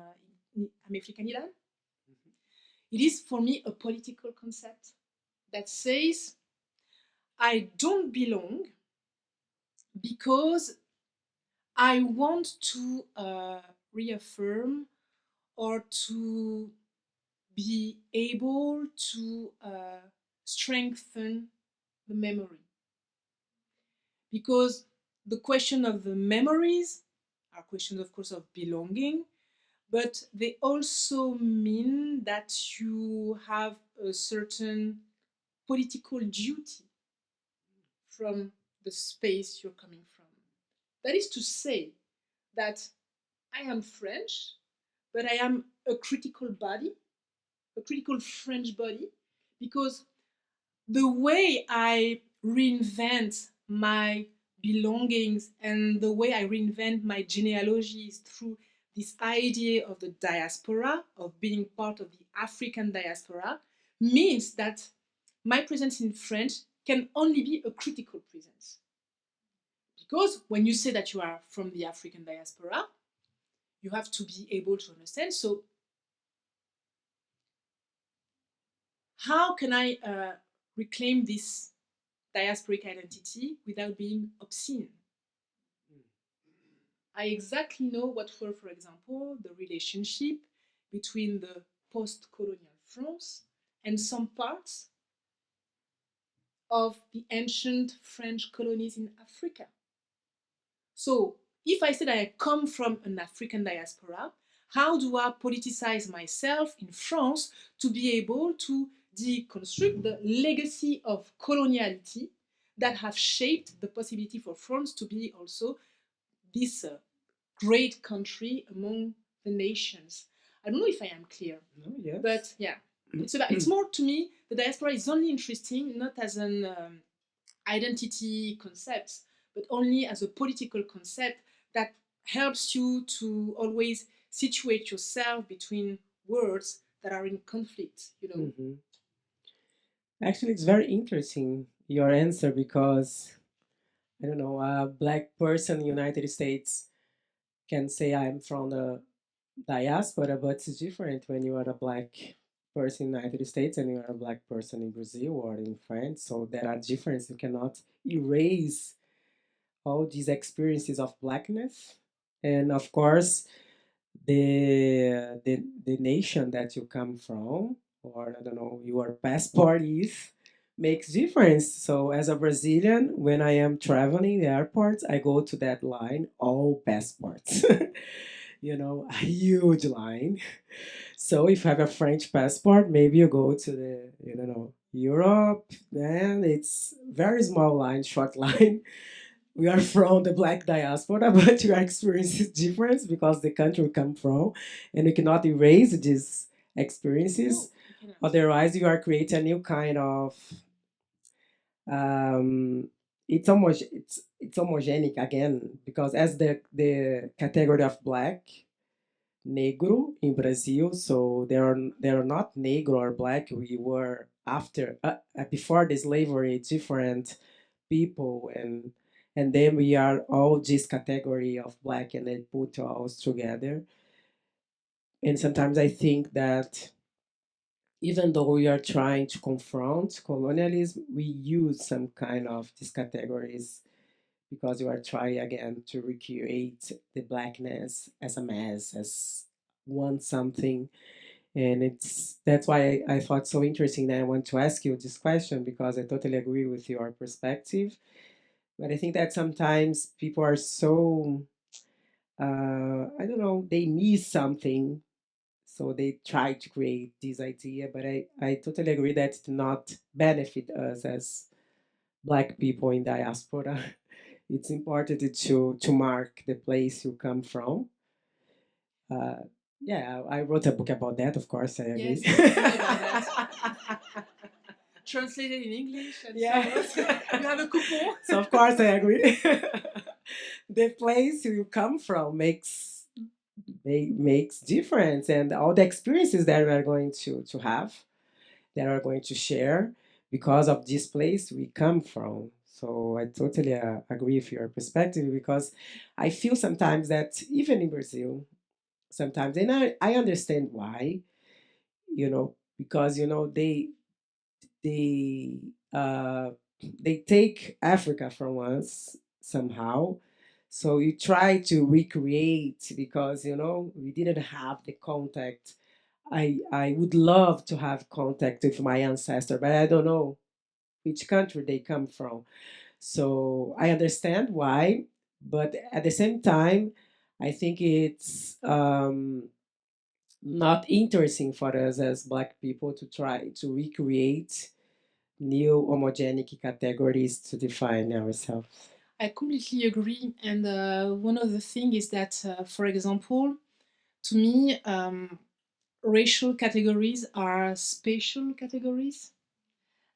It is for me a political concept that says I don't belong because I want to reaffirm or to be able to strengthen the memory. Because the question of the memories are questions, of course, of belonging, but they also mean that you have a certain political duty from the space you're coming from. That is to say that I am French, but I am a critical body, a critical French body, because the way I reinvent my belongings and the way I reinvent my genealogies through this idea of the diaspora, of being part of the African diaspora, means that my presence in French can only be a critical presence. Because when you say that you are from the African diaspora, you have to be able to understand. So, how can I reclaim this diasporic identity without being obscene? I exactly know what were, for example, the relationship between the post-colonial France and some parts of the ancient French colonies in Africa. So, if I said I come from an African diaspora, how do I politicize myself in France to be able to deconstruct the legacy of coloniality that have shaped the possibility for France to be also this great country among the nations? I don't know if I am clear, Yes. but yeah, it's more to me. The diaspora is only interesting not as an identity concept, but only as a political concept that helps you to always situate yourself between words that are in conflict, you know. Mhm. Actually, it's very interesting your answer because I don't know, a black person in the United States can say I'm from the diaspora, but it's different when you are a black person in the United States and you are a black person in Brazil or in France. So there are differences. You cannot erase all these experiences of blackness, and of course the nation that you come from, or I don't know, your passport is makes difference. So as a Brazilian, when I am traveling the airports, I go to that line, all passports. You know, a huge line. So if you have a French passport, maybe you go to the, you don't know, Europe, then it's very small line, short line. We are from the black diaspora, but your experience is different because the country we come from, and we cannot erase these experiences. No, Otherwise, you are creating a new kind of um, it's homogenic again because as the category of black, negro in Brazil, so there are not negro or black. We were after before the slavery different people, and then we are all this category of black, and they put us together. And sometimes I think that even though we are trying to confront colonialism, we use some kind of these categories because we are trying again to recreate the blackness as a mass, as one something. And it's that's why I thought so interesting that I want to ask you this question because I totally agree with your perspective. But I think that sometimes people are so I don't know, they miss something, so they try to create this idea. But I totally agree that it not benefit us as black people in diaspora. It's important to mark the place you come from. Uh, yeah, I wrote a book about that. Of course, I agree. Yes, I heard about that. Translated in English, and Yeah. so you have a coupon. So of course I agree. The place you come from makes difference, and all the experiences that we are going to have, that are going to share because of this place we come from. So I totally agree with your perspective because I feel sometimes that even in Brazil, sometimes, and I understand why, because they uh, they take Africa from us somehow. So you try to recreate because we didn't have the contact. I would love to have contact with my ancestor, but I don't know which country they come from. So I understand why, but at the same time, I think it's not interesting for us as Black people to try to recreate new homogenic categories to define ourselves. I completely agree. And one of the things is that, for example, to me, racial categories are spatial categories.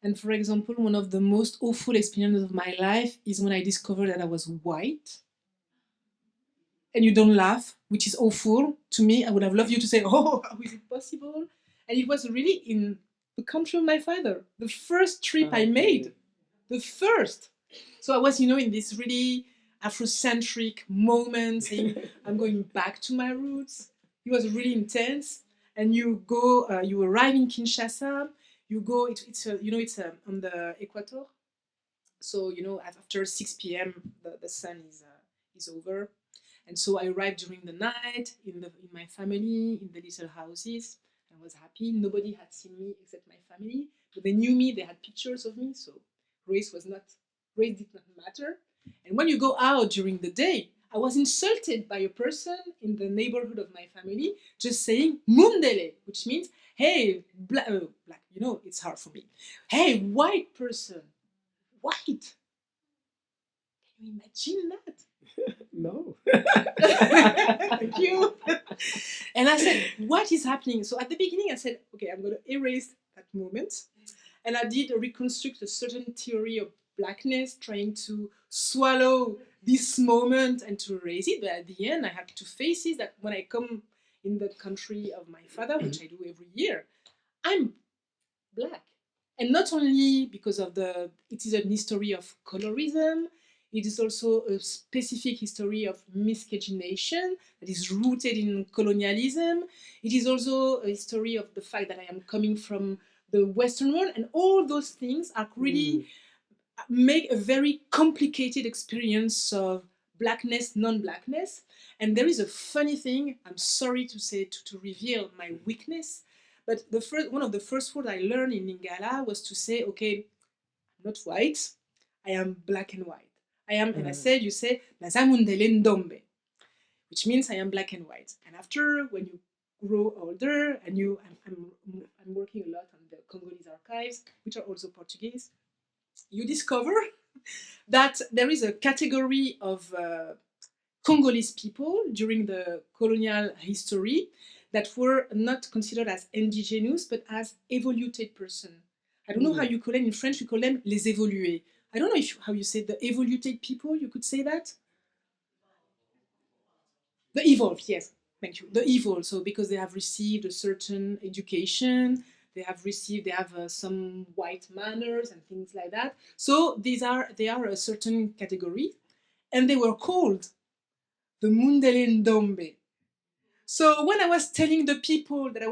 And for example, one of the most awful experiences of my life is when I discovered that I was white. And you don't laugh, which is awful. To me, I would have loved you to say, "Oh, how is it possible?" And it was really in the country of my father. The first trip I made, the first. So I was, in this really Afrocentric moment, saying, "I'm going back to my roots." It was really intense. And you go, you arrive in Kinshasa. You go. It's on the equator. So after 6 p.m., the sun is over. And so I arrived during the night in my family, in the little houses. I was happy. Nobody had seen me except my family. But they knew me, they had pictures of me, so race did not matter. And when you go out during the day, I was insulted by a person in the neighborhood of my family just saying Mundele, which means, hey, black, it's hard for me. Hey, white person, white. Can you imagine that? No. Thank you. And I said, what is happening? So at the beginning, I said, okay, I'm going to erase that moment. And I did reconstruct a certain theory of blackness, trying to swallow this moment and to erase it. But at the end, I have to face it that when I come in the country of my father, which I do every year, I'm black. And not only because of it is an history of colorism, it is also a specific history of miscegenation that is rooted in colonialism. It is also a history of the fact that I am coming from the Western world, and all those things are really make a very complicated experience of blackness, non-blackness. And there is a funny thing, I'm sorry to say, to reveal my weakness, but one of the first words I learned in Lingala was to say, okay, I'm not white, I am black and white. I am, and I said, you say, Nazamundele Ndombe, which means I am black and white. And after, when you grow older, and I'm working a lot on the Congolese archives, which are also Portuguese, you discover that there is a category of Congolese people during the colonial history that were not considered as indigenous, but as evoluted person. I don't know how you call them in French. We call them les évolués. I don't know how you say the evoluted people. You could say that. The evolved, yes. Thank you. The evolved. So because they have received a certain education, they have some white manners and things like that. So they are a certain category, and they were called the Mundele Ndombe. So when I was telling the people that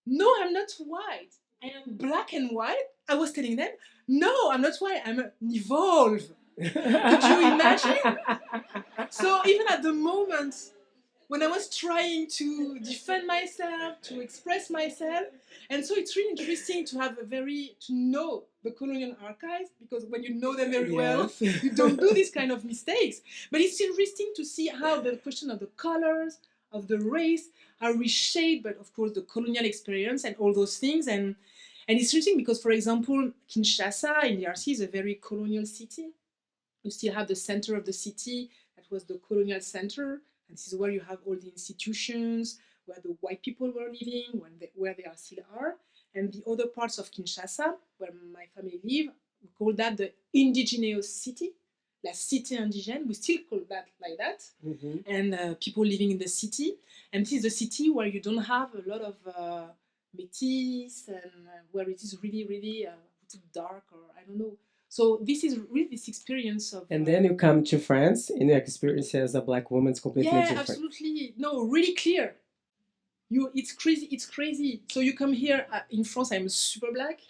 no, I'm not white, I am black and white, I was telling them, no, I'm not white, I'm an evolve. Could you imagine? So even at the moment when I was trying to defend myself, to express myself, and so it's really interesting to know the colonial archives, because when you know them very well, you don't do this kind of mistakes. But it's interesting to see how the question of the colors, of the race, are reshaped, but of course the colonial experience and all those things. And it's interesting because, for example, Kinshasa in the DRC is a very colonial city. You still have the center of the city that was the colonial center. And this is where you have all the institutions, where the white people were living, where they still are. And the other parts of Kinshasa, where my family live, we call that the indigenous city, la cité indigène. We still call that like that. And people living in the city. And this is the city where you don't have a lot of métis, and where it is really, really dark, or I don't know. So this is really this experience of... And then you come to France, and your experience as a black woman is completely different. Yeah, absolutely. No, really clear. It's crazy. It's crazy. So you come here in France, I'm super black.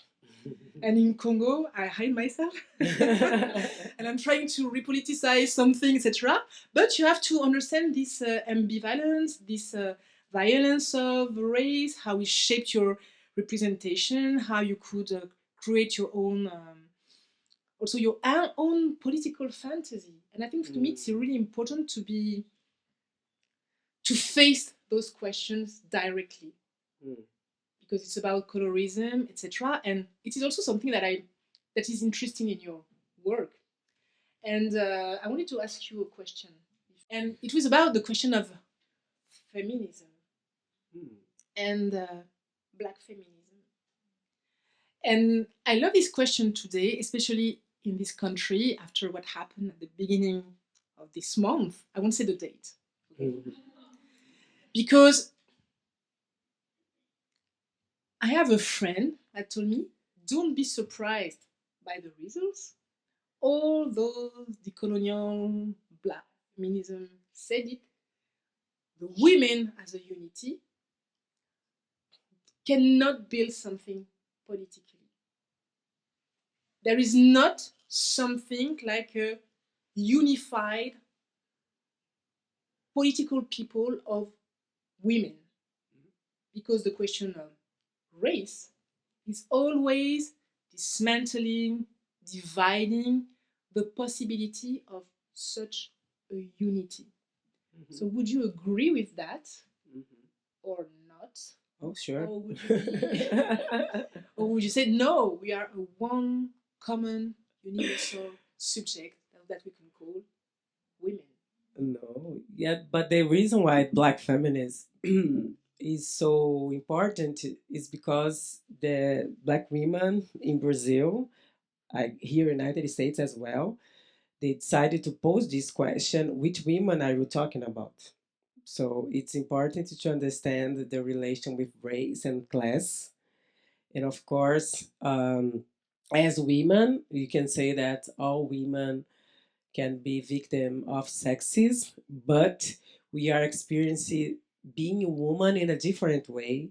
And in Congo, I hide myself. And I'm trying to repoliticize something, etc. But you have to understand this ambivalence, this violence of race, how it shaped your representation, how you could create your own... also your own political fantasy. And I think to me it's really important to face those questions directly, because it's about colorism, etc. And it is also something that is interesting in your work. And I wanted to ask you a question, and it was about the question of feminism and black feminism. And I love this question today, especially in this country, after what happened at the beginning of this month. I won't say the date. Because I have a friend that told me, don't be surprised by the results. All those decolonial black feminism said it. The women as a unity cannot build something politically. There is not something like a unified political people of women, because the question of race is always dismantling, dividing the possibility of such a unity. So would you agree with that or not? Oh, sure. Or would you say, no, we are a one common universal subject that we can call women? No, yeah, but the reason why black feminism is so important is because the black women in Brazil, here in the United States as well, they decided to pose this question: which women are you talking about? So it's important to understand the relation with race and class. And of course, as women, you can say that all women can be victim of sexism, but we are experiencing being a woman in a different way,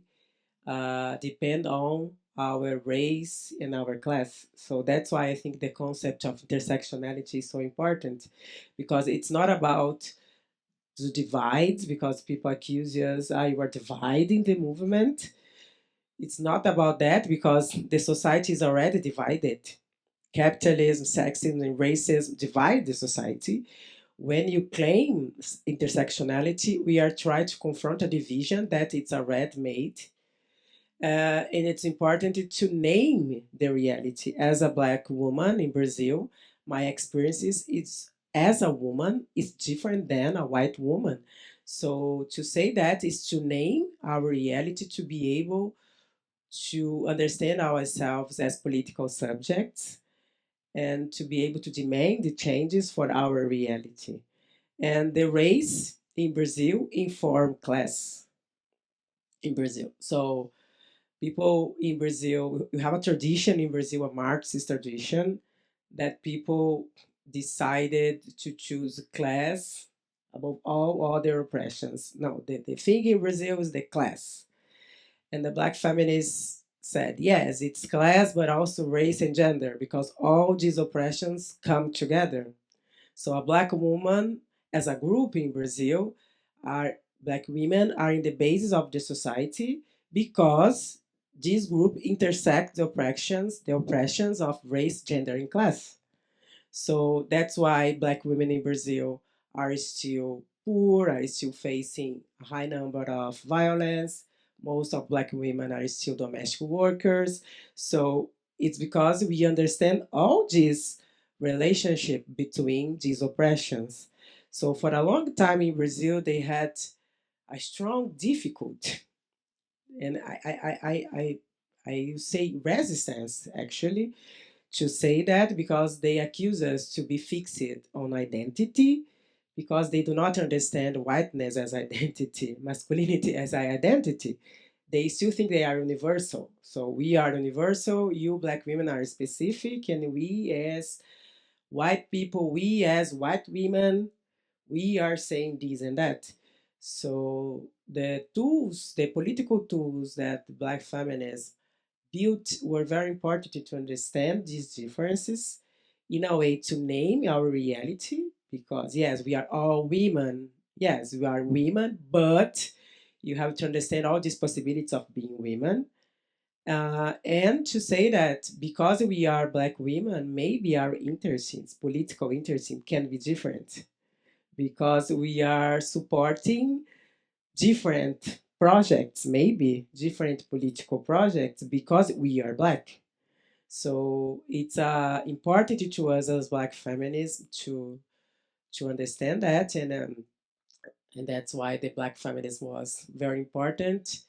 depend on our race and our class. So that's why I think the concept of intersectionality is so important, because it's not about the divides, because people accuse us, you are dividing the movement. It's not about that, because the society is already divided. Capitalism, sexism, and racism divide the society. When you claim intersectionality, we are trying to confront a division that it's already made. And it's important to name the reality. As a Black woman in Brazil, my experiences is as a woman is different than a white woman. So to say that is to name our reality, to be able to understand ourselves as political subjects, and to be able to demand the changes for our reality. And the race in Brazil inform class in Brazil. So people in Brazil, we have a tradition in Brazil, a Marxist tradition, that people decided to choose class above all other oppressions. No, the thing in Brazil is the class. And the Black feminists said, yes, it's class, but also race and gender, because all these oppressions come together. So a Black woman, as a group in Brazil, are Black women are in the basis of the society, because this group intersect the oppressions of race, gender, and class. So that's why Black women in Brazil are still poor, are still facing a high number of violence. Most of Black women are still domestic workers. So it's because we understand all this relationship between these oppressions. So for a long time in Brazil, they had a strong difficulty, and I say resistance actually, to say that, because they accuse us to be fixed on identity, because they do not understand whiteness as identity, masculinity as identity. They still think they are universal. So we are universal, you Black women are specific, and we as white people, we as white women, we are saying this and that. So the tools, the political tools that Black feminists built were very important to understand these differences, in a way to name our reality, because yes, we are all women. Yes, we are women, but you have to understand all these possibilities of being women. And to say that because we are Black women, maybe our interests, political interests, can be different, because we are supporting different projects, maybe different political projects, because we are Black. So it's important to us as Black feminists to understand that, and that's why the Black feminism was very important.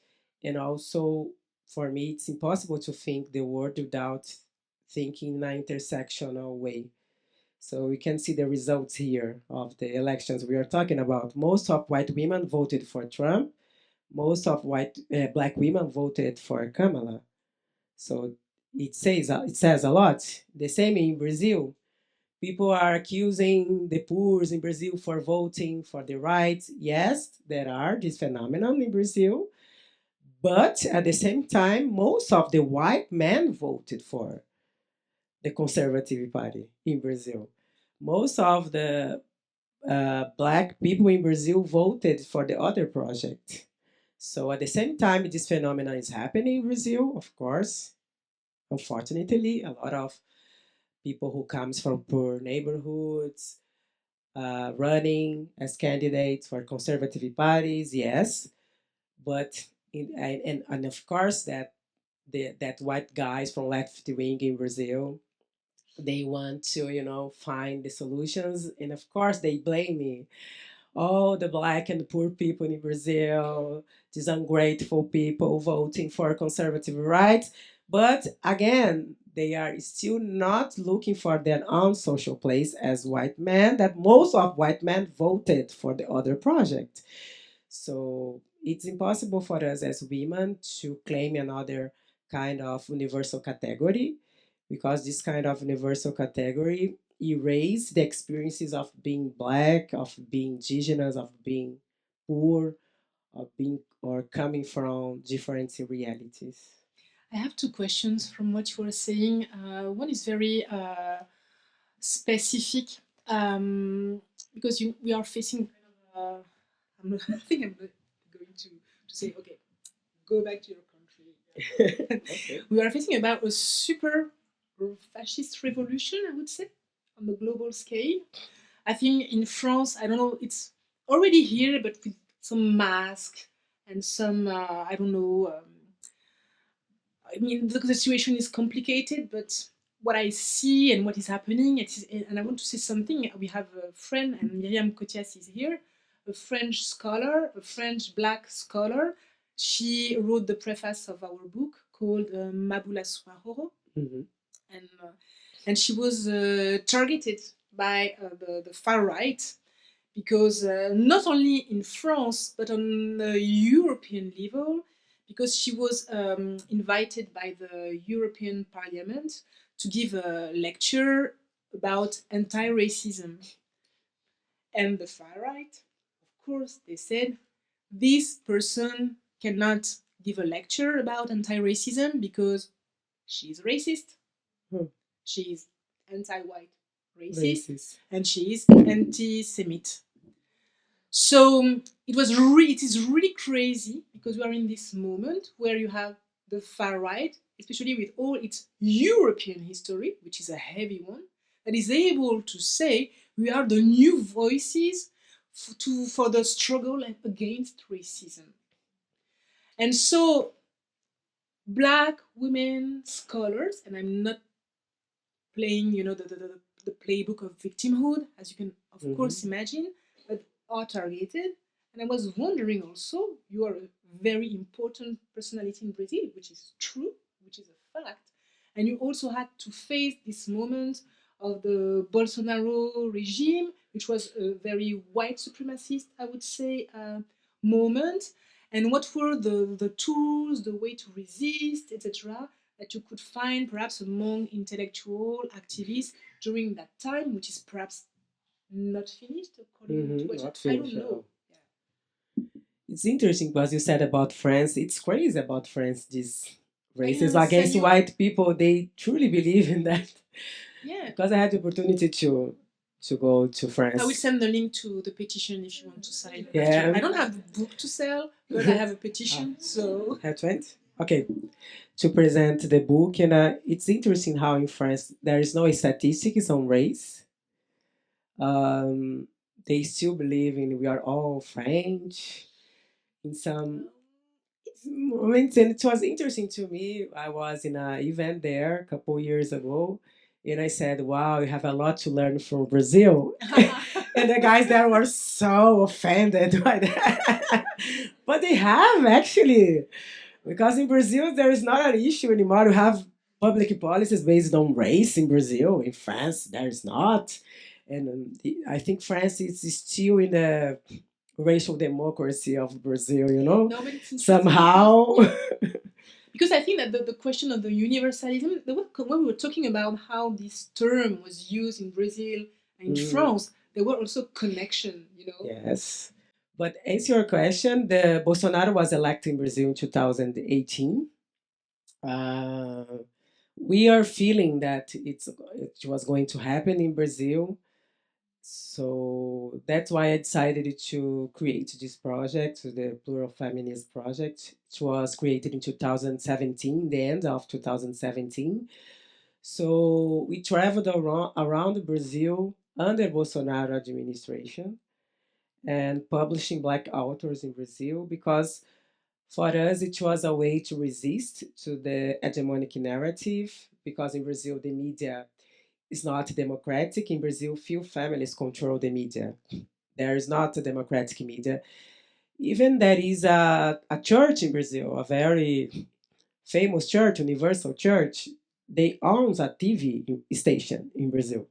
And also, for me, it's impossible to think the world without thinking in an intersectional way. So we can see the results here of the elections we are talking about. Most of white women voted for Trump. Most of Black women voted for Kamala. So it says a lot. The same in Brazil. People are accusing the poor in Brazil for voting for the right. Yes, there are this phenomenon in Brazil, but at the same time, most of the white men voted for the Conservative Party in Brazil. Most of the Black people in Brazil voted for the other project. So at the same time, this phenomenon is happening in Brazil, of course. Unfortunately, a lot of people who comes from poor neighborhoods running as candidates for conservative parties, yes, but and of course that white guys from left wing in Brazil, they want to find the solutions, and of course they blame me, all the Black and poor people in Brazil, these ungrateful people voting for conservative rights. But again, they are still not looking for their own social place as white men, that most of white men voted for the other project. So it's impossible for us as women to claim another kind of universal category, because this kind of universal category erase the experiences of being Black, of being indigenous, of being poor, of being or coming from different realities. I have two questions from what you were saying. One is very specific because we are facing I think I'm going to say, okay, go back to your country. Okay. We are facing about a super fascist revolution, I would say, on the global scale. I think in France, I don't know, it's already here, but with some mask and some, I don't know, I mean, the situation is complicated, but what I see and what is happening, and I want to say something. We have a friend, and Myriam Cotias is here, a French scholar, a French black scholar. She wrote the preface of our book called Mabula Suahoro. Mhm. And she was targeted by the far right because not only in France but on the European level, because she was invited by the European Parliament to give a lecture about anti-racism. And the far right, of course, they said this person cannot give a lecture about anti-racism because she's racist. Hmm. She is anti-white racist, Racist. and she is anti-Semite. So it is really crazy because we are in this moment where you have the far right, especially with all its European history, which is a heavy one, that is able to say we are the new voices for the struggle against racism. And so black women scholars, and I'm not playing, the playbook of victimhood, as you can, of course, imagine, but are targeted. And I was wondering also, you are a very important personality in Brazil, which is true, which is a fact. And you also had to face this moment of the Bolsonaro regime, which was a very white supremacist, I would say, moment. And what were the tools, the way to resist, etc., that you could find perhaps among intellectual activists during that time, which is perhaps not finished according to what Not I finished don't at know. all. It's interesting because you said about France. It's crazy about France, this racism against white people. They truly believe in that. Yeah. Because I had the opportunity to go to France. I will send the link to the petition if you want to sign. Yeah. I don't have the book to sell, but I have a petition. So Have 20? Okay. To present the book, and it's interesting how in France there is no statistics on race. They still believe in we are all French. In some moments, and it was interesting to me. I was in an event there a couple years ago, and I said, "Wow, you have a lot to learn from Brazil." And the guys there were so offended by that, but they have actually, because in Brazil there is not an issue anymore. You have public policies based on race in Brazil. In France, there is not, and I think France is still in the racial democracy of Brazil, No, but it's interesting somehow. because I think that the question of the universalism, when we were talking about how this term was used in Brazil and in France, there were also connection, Yes. But answer your question, the Bolsonaro was elected in Brazil in 2018. We are feeling that it was going to happen in Brazil. So that's why I decided to create this project, the Plural Feminist Project. It was created in 2017, the end of 2017. So we traveled around Brazil under Bolsonaro administration and publishing Black authors in Brazil because for us it was a way to resist to the hegemonic narrative because in Brazil the media is not democratic. In Brazil, few families control the media. There is not a democratic media. Even there is a church in Brazil, a very famous church, Universal Church. They own a TV station in Brazil.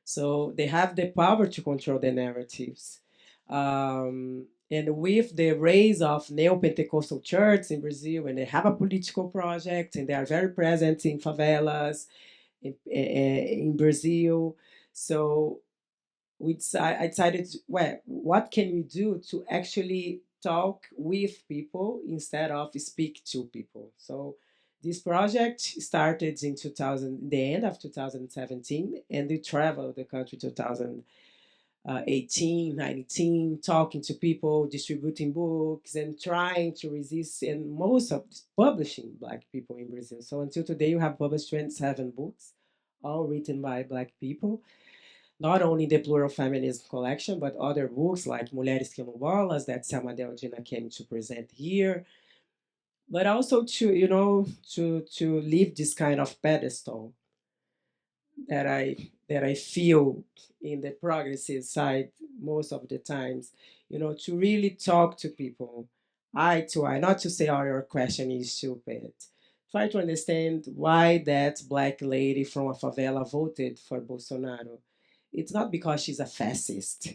So they have the power to control the narratives. And with the rise of neo-Pentecostal churches in Brazil, and they have a political project, and they are very present in favelas, in Brazil. So I decided, well, what can we do to actually talk with people instead of speak to people? So This project started in 2000, the end of 2017, and we traveled the country 2018, 19, talking to people, distributing books, and trying to resist, and most of publishing Black people in Brazil. So until today, we have published 27 books, all written by Black people, not only the Plural Feminism collection, but other books like Mulheres Quilombolas that Selma Deldina came to present here, but also to, to leave this kind of pedestal that I feel in the progressive side most of the times, to really talk to people eye to eye, not to say, oh, your question is stupid. Try to understand why that Black lady from a favela voted for Bolsonaro. It's not because she's a fascist.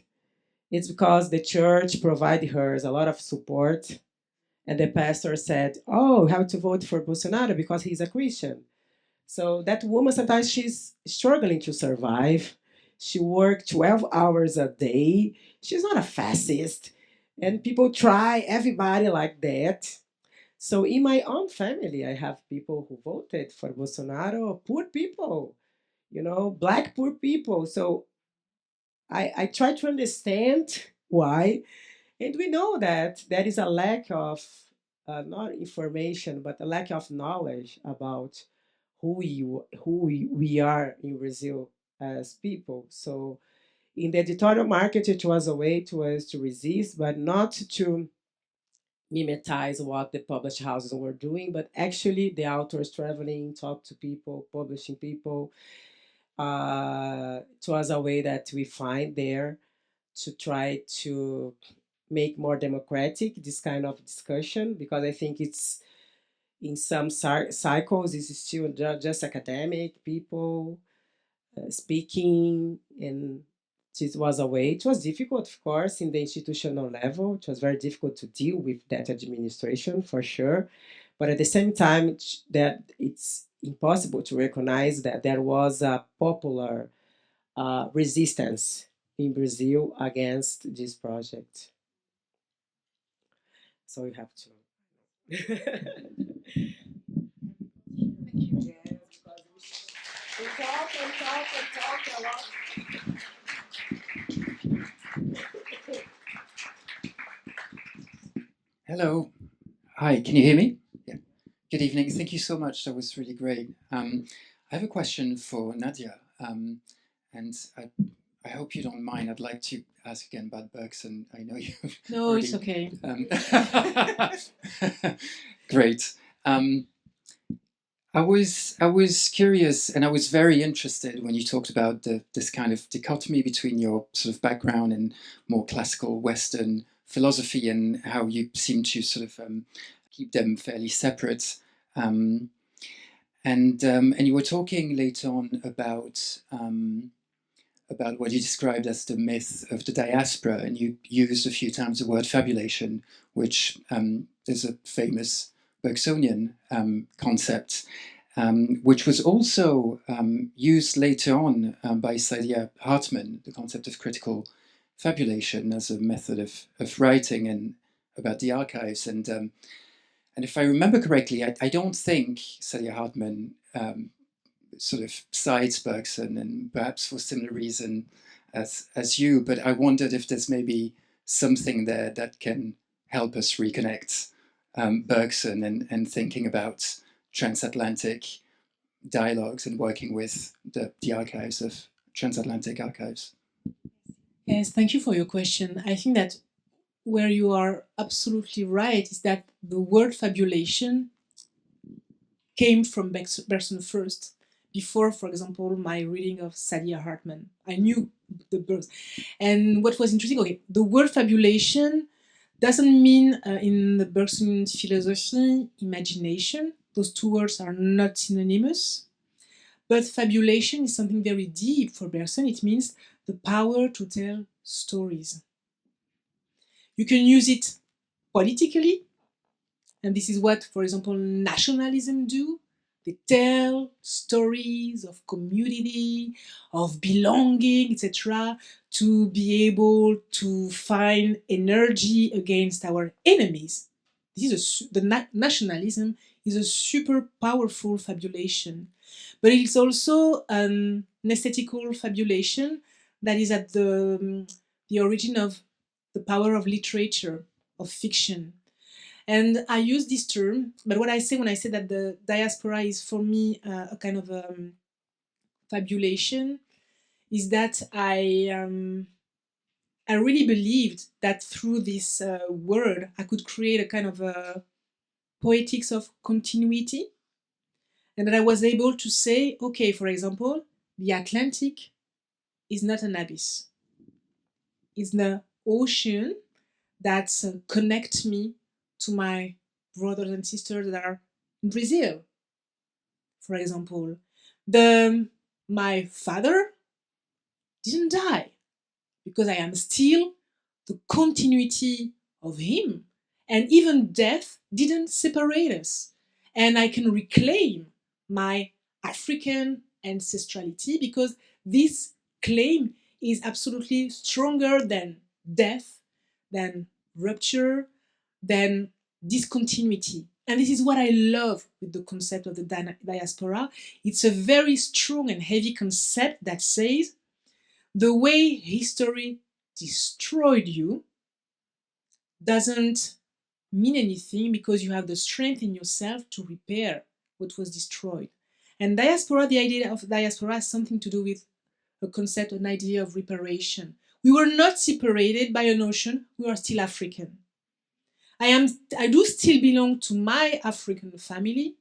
It's because the church provided her a lot of support, and the pastor said, oh, you have to vote for Bolsonaro because he's a Christian. So that woman, sometimes she's struggling to survive. She worked 12 hours a day. She's not a fascist. And people try everybody like that. So in my own family, I have people who voted for Bolsonaro, poor people, Black poor people. So I try to understand why. And we know that there is a lack of, not information, but a lack of knowledge about who we are in Brazil as people. So in the editorial market, it was a way to us to resist, but not to mimetize what the published houses were doing, but actually the authors traveling, talk to people, publishing people. It was a way that we find there to try to make more democratic this kind of discussion, because I think it's in some cycles it's still just academic people speaking, and it was a way. It was difficult, of course, in the institutional level. It was very difficult to deal with that administration, for sure. But at the same time, that it's impossible to recognize that there was a popular resistance in Brazil against this project. So you have to. We talk and talk and talk a lot. Hello. Hi, can you hear me? Yeah. Good evening. Thank you so much. That was really great. I have a question for Nadia, and I hope you don't mind. I'd like to ask again about Bergson. I know you. No, already, it's okay. Great. I was curious, and I was very interested when you talked about this kind of dichotomy between your sort of background and more classical Western philosophy, and how you seem to sort of keep them fairly separate. And you were talking later on about what you described as the myth of the diaspora, and you used a few times the word fabulation, which is a famous Bergsonian concept, which was also used later on by Saidiya Hartman, the concept of critical fabulation as a method of writing and about the archives. And if I remember correctly, I don't think Saidiya Hartman sort of cites Bergson, and perhaps for similar reason as you, but I wondered if there's maybe something there that can help us reconnect Bergson and thinking about transatlantic dialogues and working with the archives of transatlantic archives. Yes, thank you for your question. I think that where you are absolutely right is that the word fabulation came from Bergson first. Before, for example, my reading of Saidiya Hartman, I knew the birth. And what was interesting, okay, the word fabulation doesn't mean in the Bergson philosophy imagination. Those two words are not synonymous. But fabulation is something very deep for Bergson. It means the power to tell stories. You can use it politically, and this is what, for example, nationalism do. They tell stories of community, of belonging, etc., to be able to find energy against our enemies. This is nationalism is a super powerful fabulation, but it's also an aesthetical fabulation that is at the origin of the power of literature, of fiction. And I use this term, but what I say when I say that the diaspora is for me a kind of fabulation is that I really believed that through this word I could create a kind of a poetics of continuity, and that I was able to say, okay, for example, the Atlantic is not an abyss. It's the ocean that connects me to my brothers and sisters that are in Brazil, for example. My father didn't die because I am still the continuity of him. And even death didn't separate us. And I can reclaim my African ancestrality because this claim is absolutely stronger than death, than rupture, than discontinuity. And this is what I love with the concept of the diaspora. It's a very strong and heavy concept that says the way history destroyed you doesn't mean anything because you have the strength in yourself to repair what was destroyed. And diaspora, the idea of diaspora has something to do with a concept, an idea of reparation. We were not separated by an ocean, we are still African. I do still belong to my African family,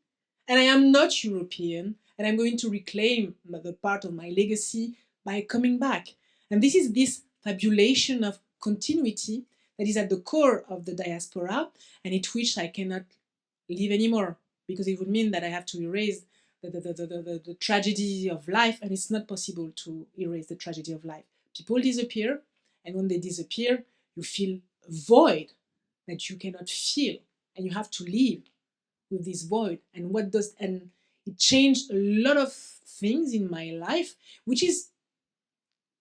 and I am not European, and I'm going to reclaim the part of my legacy by coming back. And this is this fabulation of continuity that is at the core of the diaspora, and it which I cannot live anymore, because it would mean that I have to erase the tragedy of life, and it's not possible to erase the tragedy of life. People disappear, and when they disappear, you feel a void that you cannot feel, and you have to live with this void. And it changed a lot of things in my life, which is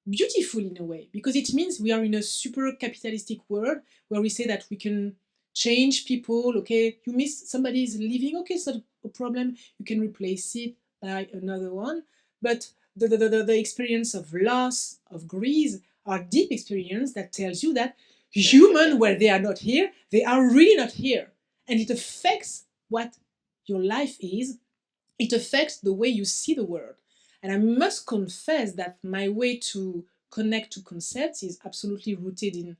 beautiful in a way, because it means we are in a super capitalistic world where we say that we can change people. Okay, you miss somebody is leaving, okay, it's not a problem, you can replace it by another one. But the experience of loss, of grief, are deep experience that tells you that human, where they are not here, they are really not here, and it affects what your life is. It affects the way you see the world. And I must confess that my way to connect to concepts is absolutely rooted in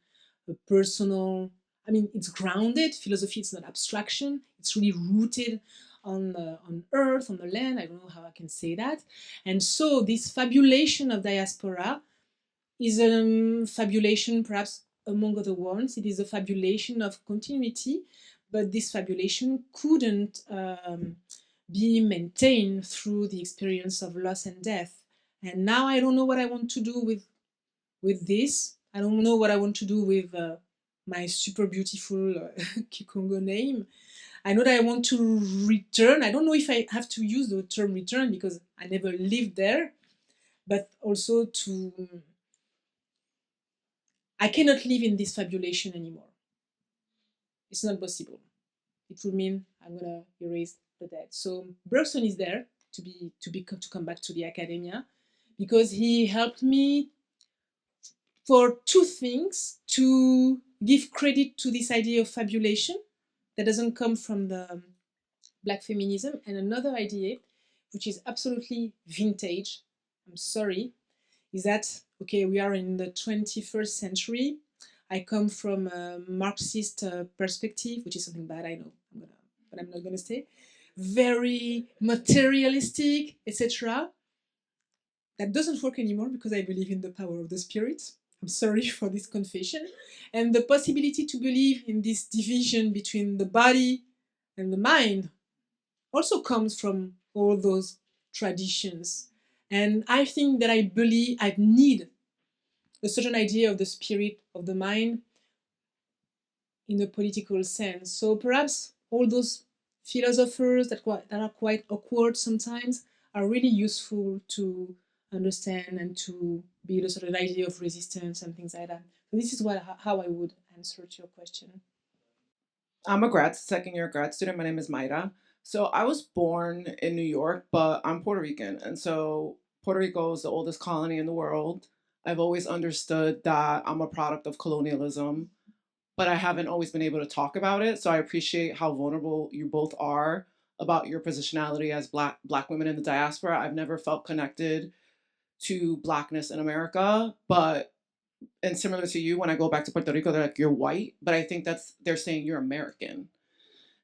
a personal, I mean, it's grounded. Philosophy, it's not abstraction. It's really rooted on earth, on the land. I don't know how I can say that. And so this fabulation of diaspora is a fabulation perhaps among other ones. It is a fabulation of continuity, but this fabulation couldn't be maintained through the experience of loss and death. And now I don't know what I want to do with this. I don't know what I want to do with my super beautiful Kikongo name. I know that I want to return. I don't know if I have to use the term return because I never lived there, but also I cannot live in this fabulation anymore. It's not possible. It would mean I'm gonna erase the dead. So Bergson is there to come back to the academia because he helped me for two things: to give credit to this idea of fabulation that doesn't come from the Black feminism, and another idea which is absolutely vintage, I'm sorry, is that, okay, we are in the 21st century. I come from a Marxist perspective, which is something bad, I know, but I'm not gonna say, very materialistic, etc. That doesn't work anymore because I believe in the power of the spirit. I'm sorry for this confession. And the possibility to believe in this division between the body and the mind also comes from all those traditions. And I think that I believe I need a certain idea of the spirit of the mind in a political sense. So perhaps all those philosophers that are quite awkward sometimes are really useful to understand and to build a sort of idea of resistance and things like that. So this is how I would answer to your question. I'm a second year grad student. My name is Mayra. So I was born in New York, but I'm Puerto Rican. And so Puerto Rico is the oldest colony in the world. I've always understood that I'm a product of colonialism, but I haven't always been able to talk about it. So I appreciate how vulnerable you both are about your positionality as black women in the diaspora. I've never felt connected to blackness in America, but and similar to you, when I go back to Puerto Rico, they're like, you're white, but I think they're saying you're American.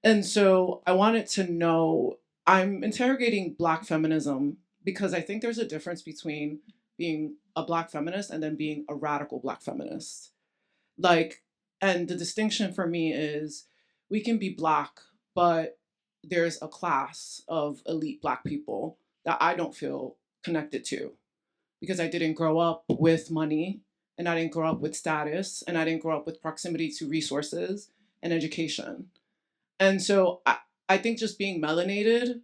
And so I wanted to know, I'm interrogating Black feminism because I think there's a difference between being a Black feminist and then being a radical Black feminist. Like, and the distinction for me is we can be Black, but there's a class of elite Black people that I don't feel connected to because I didn't grow up with money and I didn't grow up with status and I didn't grow up with proximity to resources and education. And so I think just being melanated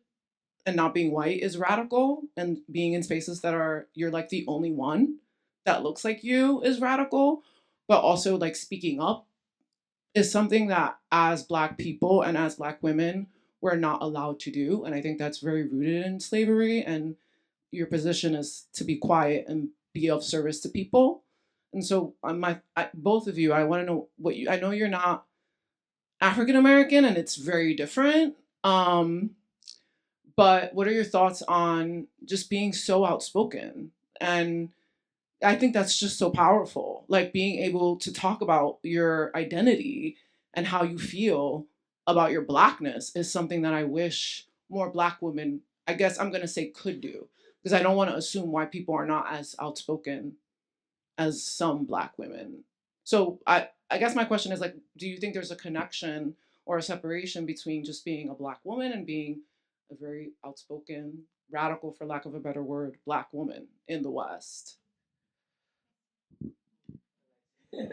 and not being white is radical, and being in spaces that are, you're like the only one that looks like you is radical, but also like speaking up is something that as Black people and as Black women, we're not allowed to do. And I think that's very rooted in slavery. And your position is to be quiet and be of service to people. And so, both of you, I want to know what I know you're not African American, and it's very different. But what are your thoughts on just being so outspoken? And I think that's just so powerful. Like being able to talk about your identity and how you feel about your Blackness is something that I wish more Black women, I guess I'm going to say, could do. Because I don't want to assume why people are not as outspoken as some Black women. So I guess my question is like, do you think there's a connection or a separation between just being a Black woman and being a very outspoken, radical, for lack of a better word, Black woman in the West? You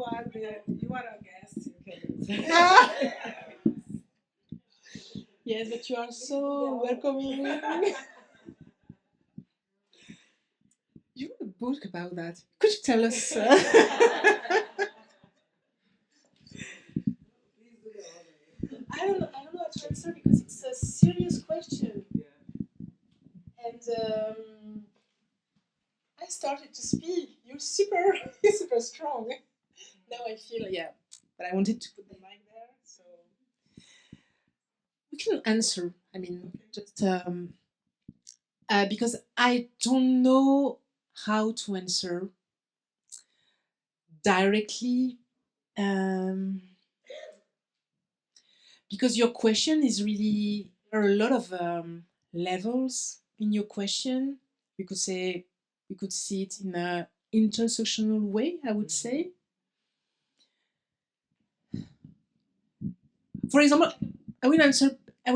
are a guest. Yes, but you are so welcoming. You wrote a book about that. Could you tell us? I don't know how to answer because it's a serious question. And I started to speak. You're super, super strong. Now I feel, yeah. But I wanted to put the mic there, so We can answer. I mean, just because I don't know how to answer directly. Because your question is really, there are a lot of levels in your question. We could say, we could see it in a intersectional way, I would say. For example, I will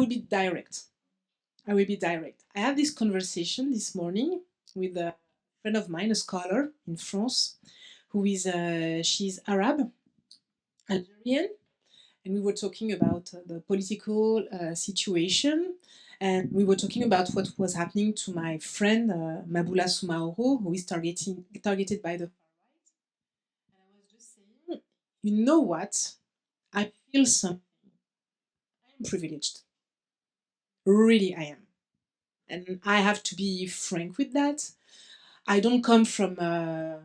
be direct. I will be direct. I had this conversation this morning with a friend of mine, a scholar in France, who is, she's Arab, Algerian, and we were talking about the political situation, and we were talking about what was happening to my friend Maboula Soumaoro, who is targeted by the far right. And I was just saying, you know what? I feel something. I'm privileged. Really, I am. And I have to be frank with that. I don't come from a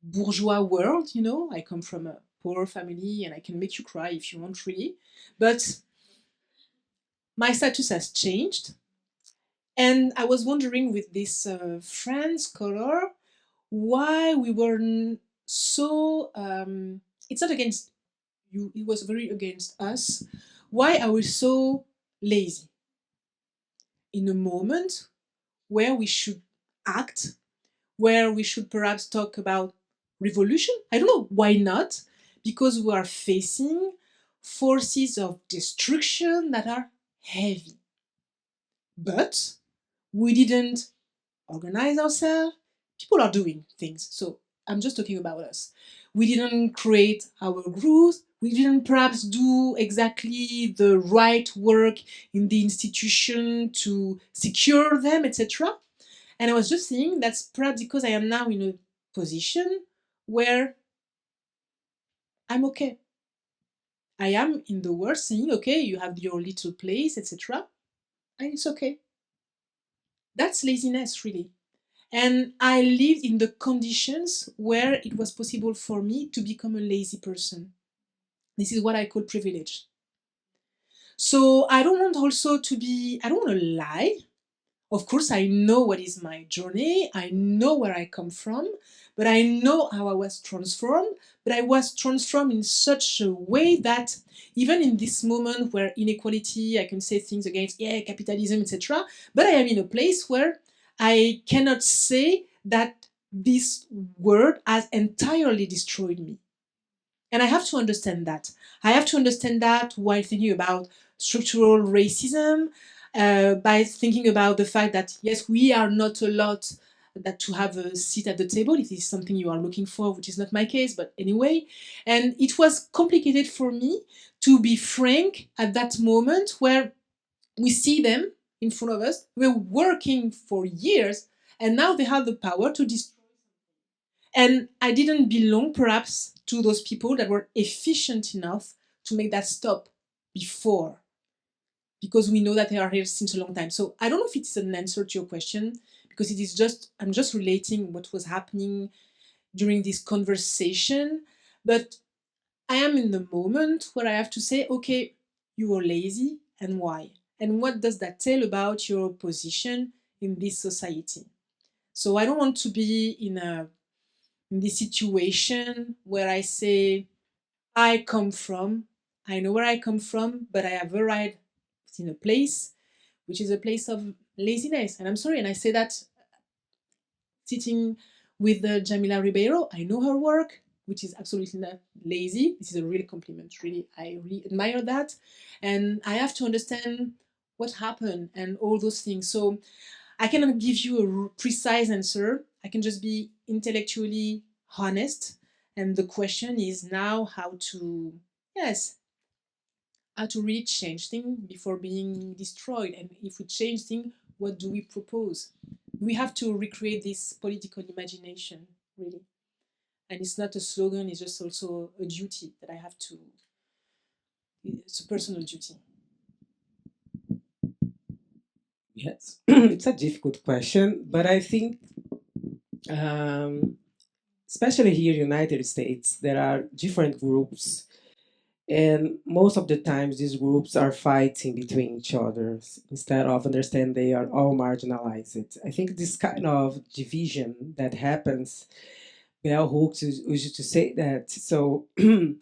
bourgeois world, you know. I come from a poor family, and I can make you cry if you want, really. But my status has changed. And I was wondering with this friend scholar why we were so, it's not against you, it was very against us. Why are we so lazy in a moment where we should act, where we should perhaps talk about revolution? I don't know, why not? Because we are facing forces of destruction that are heavy. But we didn't organize ourselves. People are doing things. So I'm just talking about us. We didn't create our groups. We didn't perhaps do exactly the right work in the institution to secure them, etc. And I was just saying that's perhaps because I am now in a position where I'm okay. I am in the world saying, okay, you have your little place, etc. And it's okay. That's laziness, really. And I lived in the conditions where it was possible for me to become a lazy person. This is what I call privilege. So I don't want also to be, I don't want to lie. Of course, I know what is my journey. I know where I come from, but I know how I was transformed. But I was transformed in such a way that even in this moment where inequality, I can say things against, yeah, capitalism, etc. But I am in a place where I cannot say that this word has entirely destroyed me. And I have to understand that. I have to understand that while thinking about structural racism, by thinking about the fact that, yes, we are not allowed that to have a seat at the table. It is something you are looking for, which is not my case, but anyway. And it was complicated for me to be frank at that moment where we see them in front of us. We're working for years, and now they have the power to destroy. And I didn't belong, perhaps, to those people that were efficient enough to make that stop before, because we know that they are here since a long time. So I don't know if it's an answer to your question, because it is just, I'm just relating what was happening during this conversation. But I am in the moment where I have to say, okay, you are lazy, and why? And what does that tell about your position in this society? So I don't want to be in this situation where I say, I come from, I know where I come from, but I have arrived in a place which is a place of laziness. And I'm sorry, and I say that sitting with Djamila Ribeiro, I know her work, which is absolutely not lazy. This is a real compliment, really. I really admire that. And I have to understand what happened and all those things. So I cannot give you a precise answer. I can just be intellectually honest. And the question is now how to, yes, how to really change things before being destroyed. And if we change things, what do we propose? We have to recreate this political imagination, really. And it's not a slogan, it's just also a duty that I have to, it's a personal duty. Yes, it's a difficult question, but I think, especially here in the United States, there are different groups, and most of the times these groups are fighting between each other instead of understand they are all marginalized. I think this kind of division that happens, bell hooks used to say that. So, and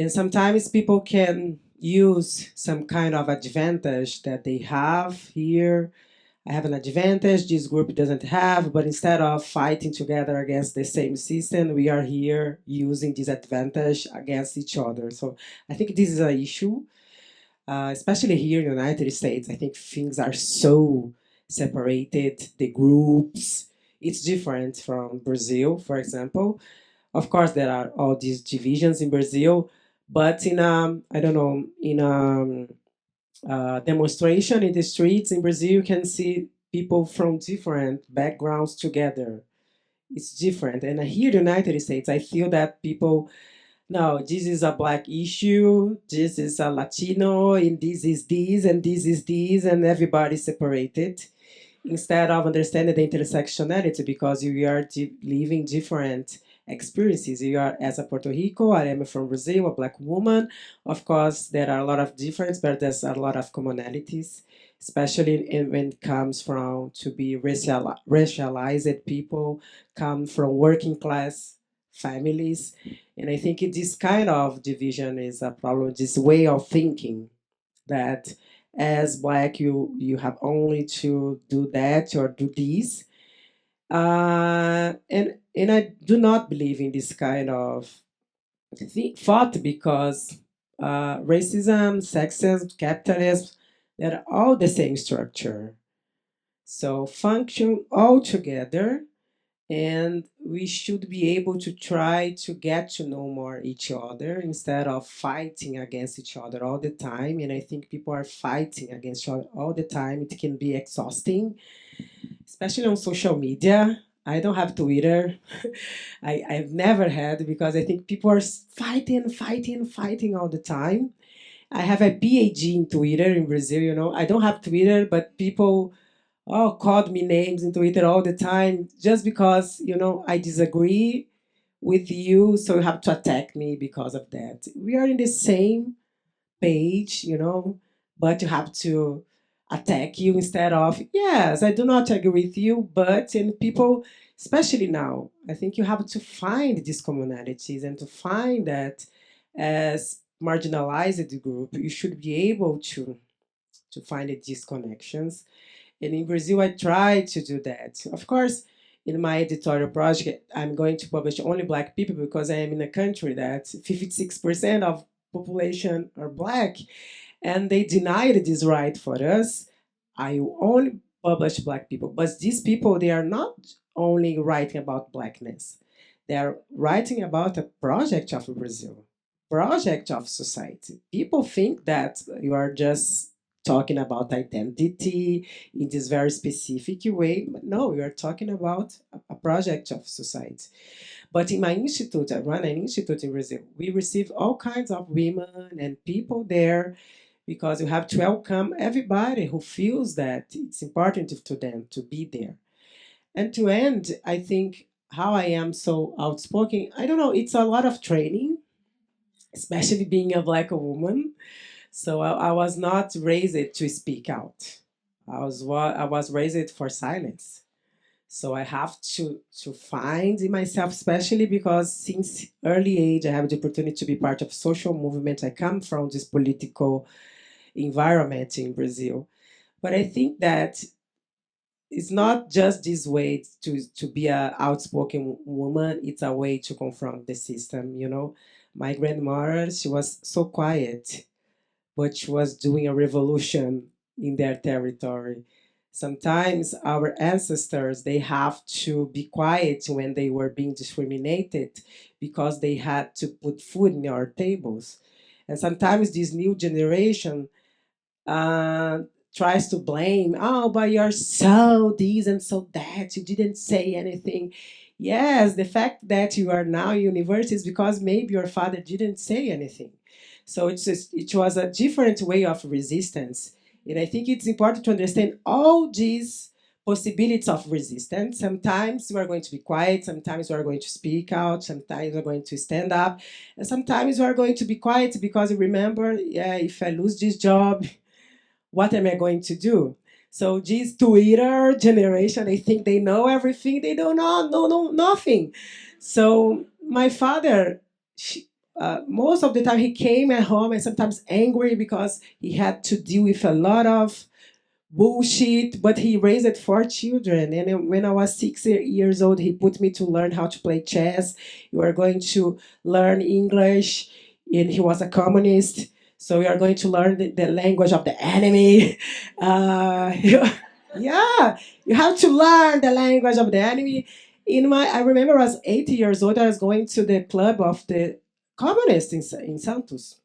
sometimes people can use some kind of advantage that they have here. I have an advantage this group doesn't have, but instead of fighting together against the same system, we are here using this advantage against each other. So I think this is an issue, especially here in the United States. I think things are so separated, the groups. It's different from Brazil, for example. Of course, there are all these divisions in Brazil, but in I don't know, in demonstration in the streets in Brazil, you can see people from different backgrounds together. It's different. And here in the United States, I feel that people, no, this is a black issue, this is a Latino, and this is this, and this is this, and everybody's separated. Instead of understanding the intersectionality, because we are living different experiences. You are as a Puerto Rico, I am from Brazil, a black woman. Of course, there are a lot of differences, but there's a lot of commonalities, especially when it comes from to be racialized people, come from working class families. And I think this kind of division is a problem, this way of thinking that as black you have only to do that or do this, and I do not believe in this kind of thought, because racism, sexism, capitalism, they're all the same structure, so function all together, and we should be able to try to get to know more each other instead of fighting against each other all the time. And I think people are fighting against each other all the time. It can be exhausting, especially on social media. I don't have Twitter. I've never had because I think people are fighting all the time. I have a PhD in Twitter in Brazil, you know. I don't have Twitter, but people called me names in Twitter all the time just because, you know, I disagree with you, so you have to attack me because of that. We are in the same page, you know, but you have to attack you instead of, yes, I do not agree with you, but, and people, especially now, I think you have to find these commonalities and to find that as marginalized group, you should be able to find these connections. And in Brazil, I try to do that. Of course, in my editorial project, I'm going to publish only Black people because I am in a country that 56% of population are Black, and they denied this right for us. I only publish Black people, but these people, they are not only writing about Blackness. They are writing about a project of Brazil, project of society. People think that you are just talking about identity in this very specific way. But no, we are talking about a project of society. But in my institute, I run an institute in Brazil. We receive all kinds of women and people there because you have to welcome everybody who feels that it's important to them to be there. And to end, I think how I am so outspoken, I don't know, it's a lot of training, especially being a Black woman. So I was not raised to speak out. I was raised for silence. So I have to find in myself, especially because since early age I have the opportunity to be part of social movement. I come from this political environment in Brazil. But I think that it's not just this way to be an outspoken woman, it's a way to confront the system, you know. My grandmother, she was so quiet, but she was doing a revolution in their territory. Sometimes our ancestors, they have to be quiet when they were being discriminated because they had to put food in our tables. And sometimes this new generation uh, tries to blame, oh, but you're so this and so that, you didn't say anything. Yes, the fact that you are now in university is because maybe your father didn't say anything. So it was a different way of resistance. And I think it's important to understand all these possibilities of resistance. Sometimes we are going to be quiet, sometimes we are going to speak out, sometimes we're going to stand up, and sometimes we are going to be quiet because we remember, yeah, if I lose this job, what am I going to do? So this Twitter generation, they think they know everything. They don't know nothing. So my father, most of the time he came at home and sometimes angry because he had to deal with a lot of bullshit, but he raised four children. And then when I was 6 years old, he put me to learn how to play chess. You are going to learn English. And he was a communist. So we are going to learn the language of the enemy. Yeah, you have to learn the language of the enemy. I remember I was 8 years old. I was going to the club of the communists in Santos,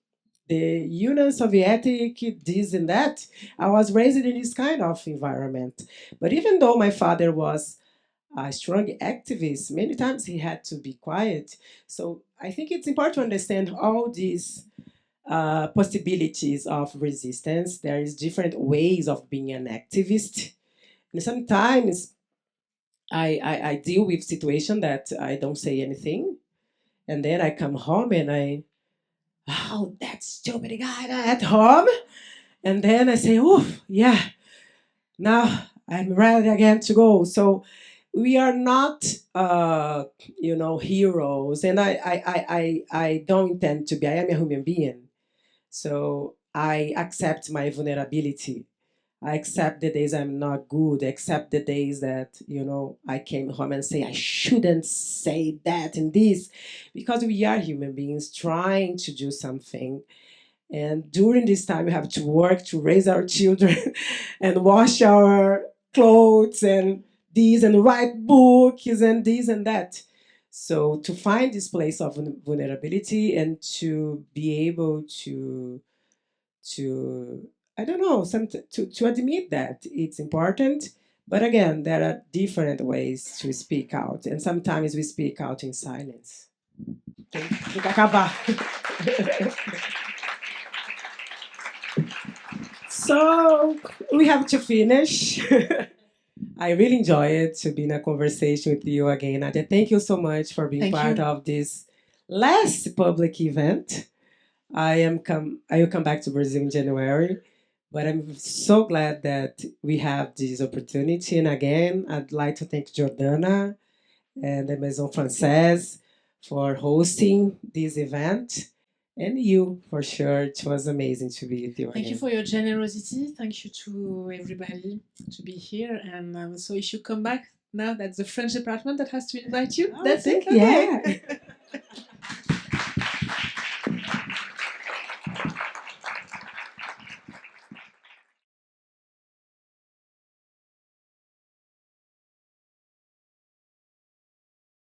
the Union Soviet, this and that. I was raised in this kind of environment. But even though my father was a strong activist, many times he had to be quiet. So I think it's important to understand all these possibilities of resistance. There is different ways of being an activist. And sometimes I deal with situation that I don't say anything. And then I come home and oh, that stupid guy at home. And then I say, oh, yeah, now I'm ready again to go. So we are not, heroes. And I don't intend to be. I am a human being. So I accept my vulnerability. I accept the days I'm not good. I accept the days that, I came home and say, I shouldn't say that and this, because we are human beings trying to do something. And during this time, we have to work to raise our children and wash our clothes and this and write books and this and that. So to find this place of vulnerability and to be able to I don't know, to admit that it's important, But again, there are different ways to speak out, and sometimes we speak out in silence. Tem que acabar. So we have to finish. I really enjoy it to be in a conversation with you again, Nadia. Thank you so much for being Thank part you. of this last public event. I will come back to Brazil in January, but I'm so glad that we have this opportunity. And again, I'd like to thank Jordana and the Maison Française for hosting this event. And you, for sure, it was amazing to be with you Thank you again. for your generosity. Thank you to everybody to be here. And so if you come back now, that's the French department that has to invite you. Oh, That's it? yeah. Okay.